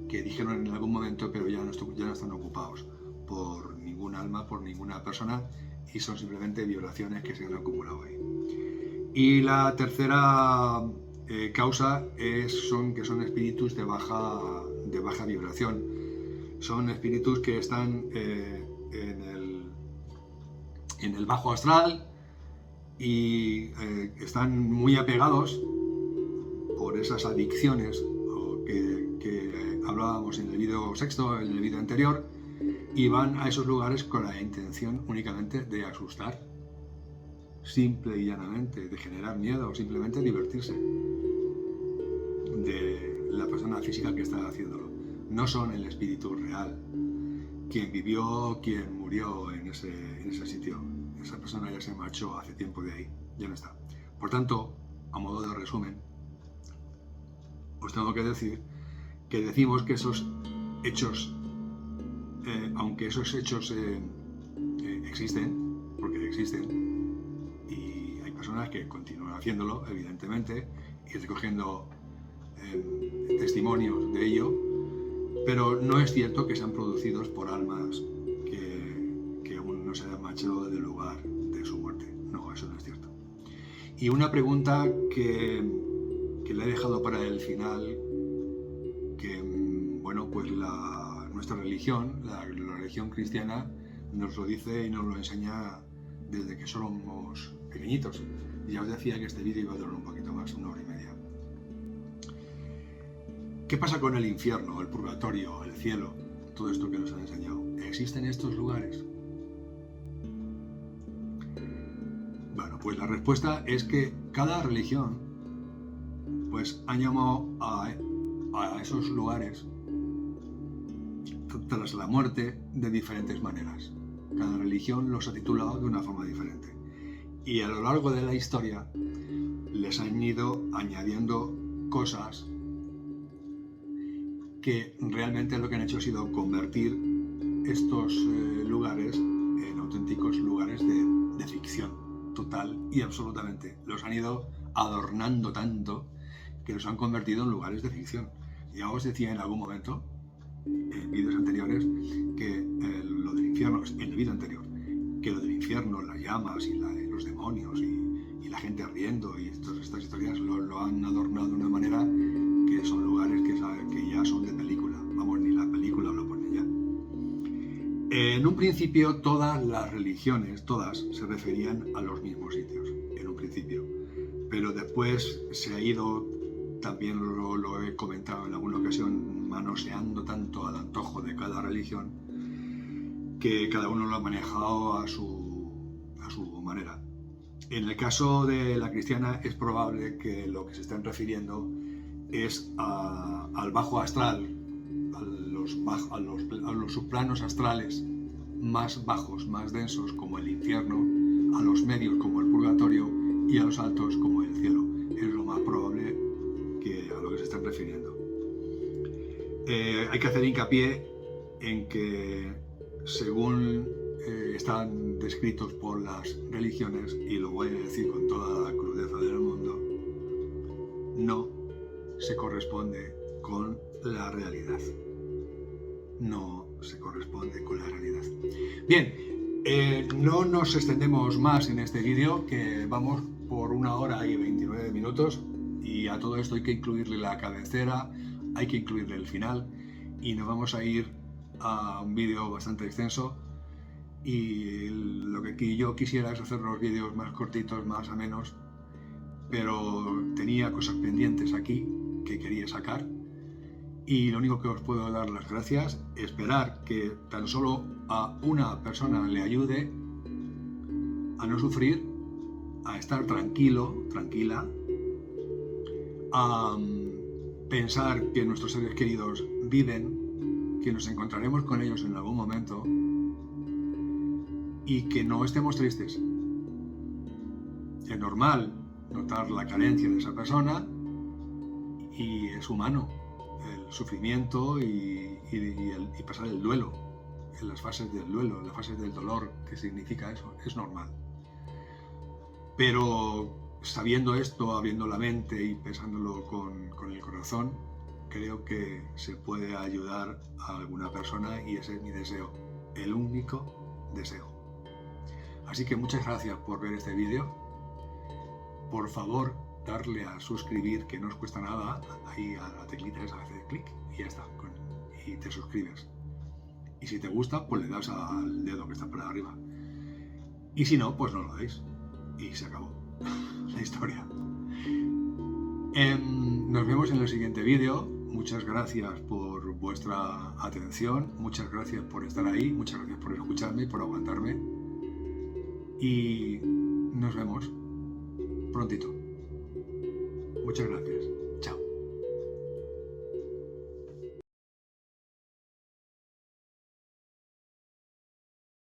que dijeron en algún momento, pero ya no están ocupados por ningún alma, por ninguna persona, y son simplemente vibraciones que se han acumulado ahí. Y la tercera causa son espíritus de baja vibración. Son espíritus que están en el bajo astral y están muy apegados por esas adicciones que hablábamos en el vídeo sexto, en el vídeo anterior, y van a esos lugares con la intención únicamente de asustar, simple y llanamente, de generar miedo o simplemente divertirse de la persona física que está haciéndolo. No son el espíritu real, quien vivió, quien murió en ese sitio. Esa persona ya se marchó hace tiempo de ahí, ya no está. Por tanto, a modo de resumen, os tengo que decir que decimos que esos hechos, aunque esos hechos existen, porque existen, y hay personas que continúan haciéndolo, evidentemente, y recogiendo testimonios de ello, pero no es cierto que sean producidos por almas que aún no se han marchado del lugar de su muerte. No, eso no es cierto. Y una pregunta que le he dejado para el final, que bueno, pues nuestra religión, la religión cristiana, nos lo dice y nos lo enseña desde que somos pequeñitos. Ya os decía que este vídeo iba a durar un poquito más, 1 hora y media. ¿Qué pasa con el infierno, el purgatorio, el cielo? Todo esto que nos han enseñado. ¿Existen estos lugares? Bueno, pues la respuesta es que cada religión pues ha llamado a esos lugares tras la muerte de diferentes maneras. Cada religión los ha titulado de una forma diferente. Y a lo largo de la historia les han ido añadiendo cosas que realmente lo que han hecho ha sido convertir estos lugares en auténticos lugares de ficción total y absolutamente. Los han ido adornando tanto que los han convertido en lugares de ficción. Ya os decía en algún momento, en vídeos anteriores, que lo del infierno, en el vídeo anterior, que lo del infierno, las llamas y los demonios y la gente ardiendo y estas historias lo han adornado de una manera que son lugares que ya son de película. Vamos, ni la película lo pone ya. En un principio todas las religiones, todas, se referían a los mismos sitios, en un principio. Pero después se ha ido, también lo he comentado en alguna ocasión, manoseando tanto al antojo de cada religión, que cada uno lo ha manejado a su manera. En el caso de la cristiana es probable que lo que se estén refiriendo es al bajo astral, a los subplanos astrales más bajos, más densos, como el infierno, a los medios como el purgatorio y a los altos como el cielo. Es lo más probable que a lo que se están refiriendo. Hay que hacer hincapié en que según están descritos por las religiones, y lo voy a decir con toda la crudeza del mundo, no se corresponde con la realidad. No se corresponde con la realidad. Bien, no nos extendemos más en este vídeo, que vamos por 1 hora y 29 minutos, Y a todo esto hay que incluirle la cabecera, hay que incluirle el final, y nos vamos a ir a un vídeo bastante extenso. Y lo que yo quisiera es hacer unos vídeos más cortitos, más o menos, pero tenía cosas pendientes aquí que quería sacar. Y lo único que os puedo dar las gracias, esperar que tan solo a una persona le ayude a no sufrir, a estar tranquilo, tranquila, a pensar que nuestros seres queridos viven, que nos encontraremos con ellos en algún momento y que no estemos tristes. Es normal notar la carencia de esa persona y es humano el sufrimiento y pasar el duelo, en las fases del duelo, en las fases del dolor, que significa eso, es normal. Pero sabiendo esto, abriendo la mente y pensándolo con el corazón, creo que se puede ayudar a alguna persona y ese es mi deseo, el único deseo. Así que muchas gracias por ver este vídeo. Por favor, darle a suscribir, que no os cuesta nada, ahí a la teclita esa, haces clic y ya está, y te suscribes. Y si te gusta, pues le das al dedo que está por arriba. Y si no, pues no lo dais. Y se acabó la historia. Nos vemos en el siguiente vídeo. Muchas gracias por vuestra atención, muchas gracias por estar ahí, muchas gracias por escucharme, por aguantarme. Y nos vemos prontito. Muchas gracias.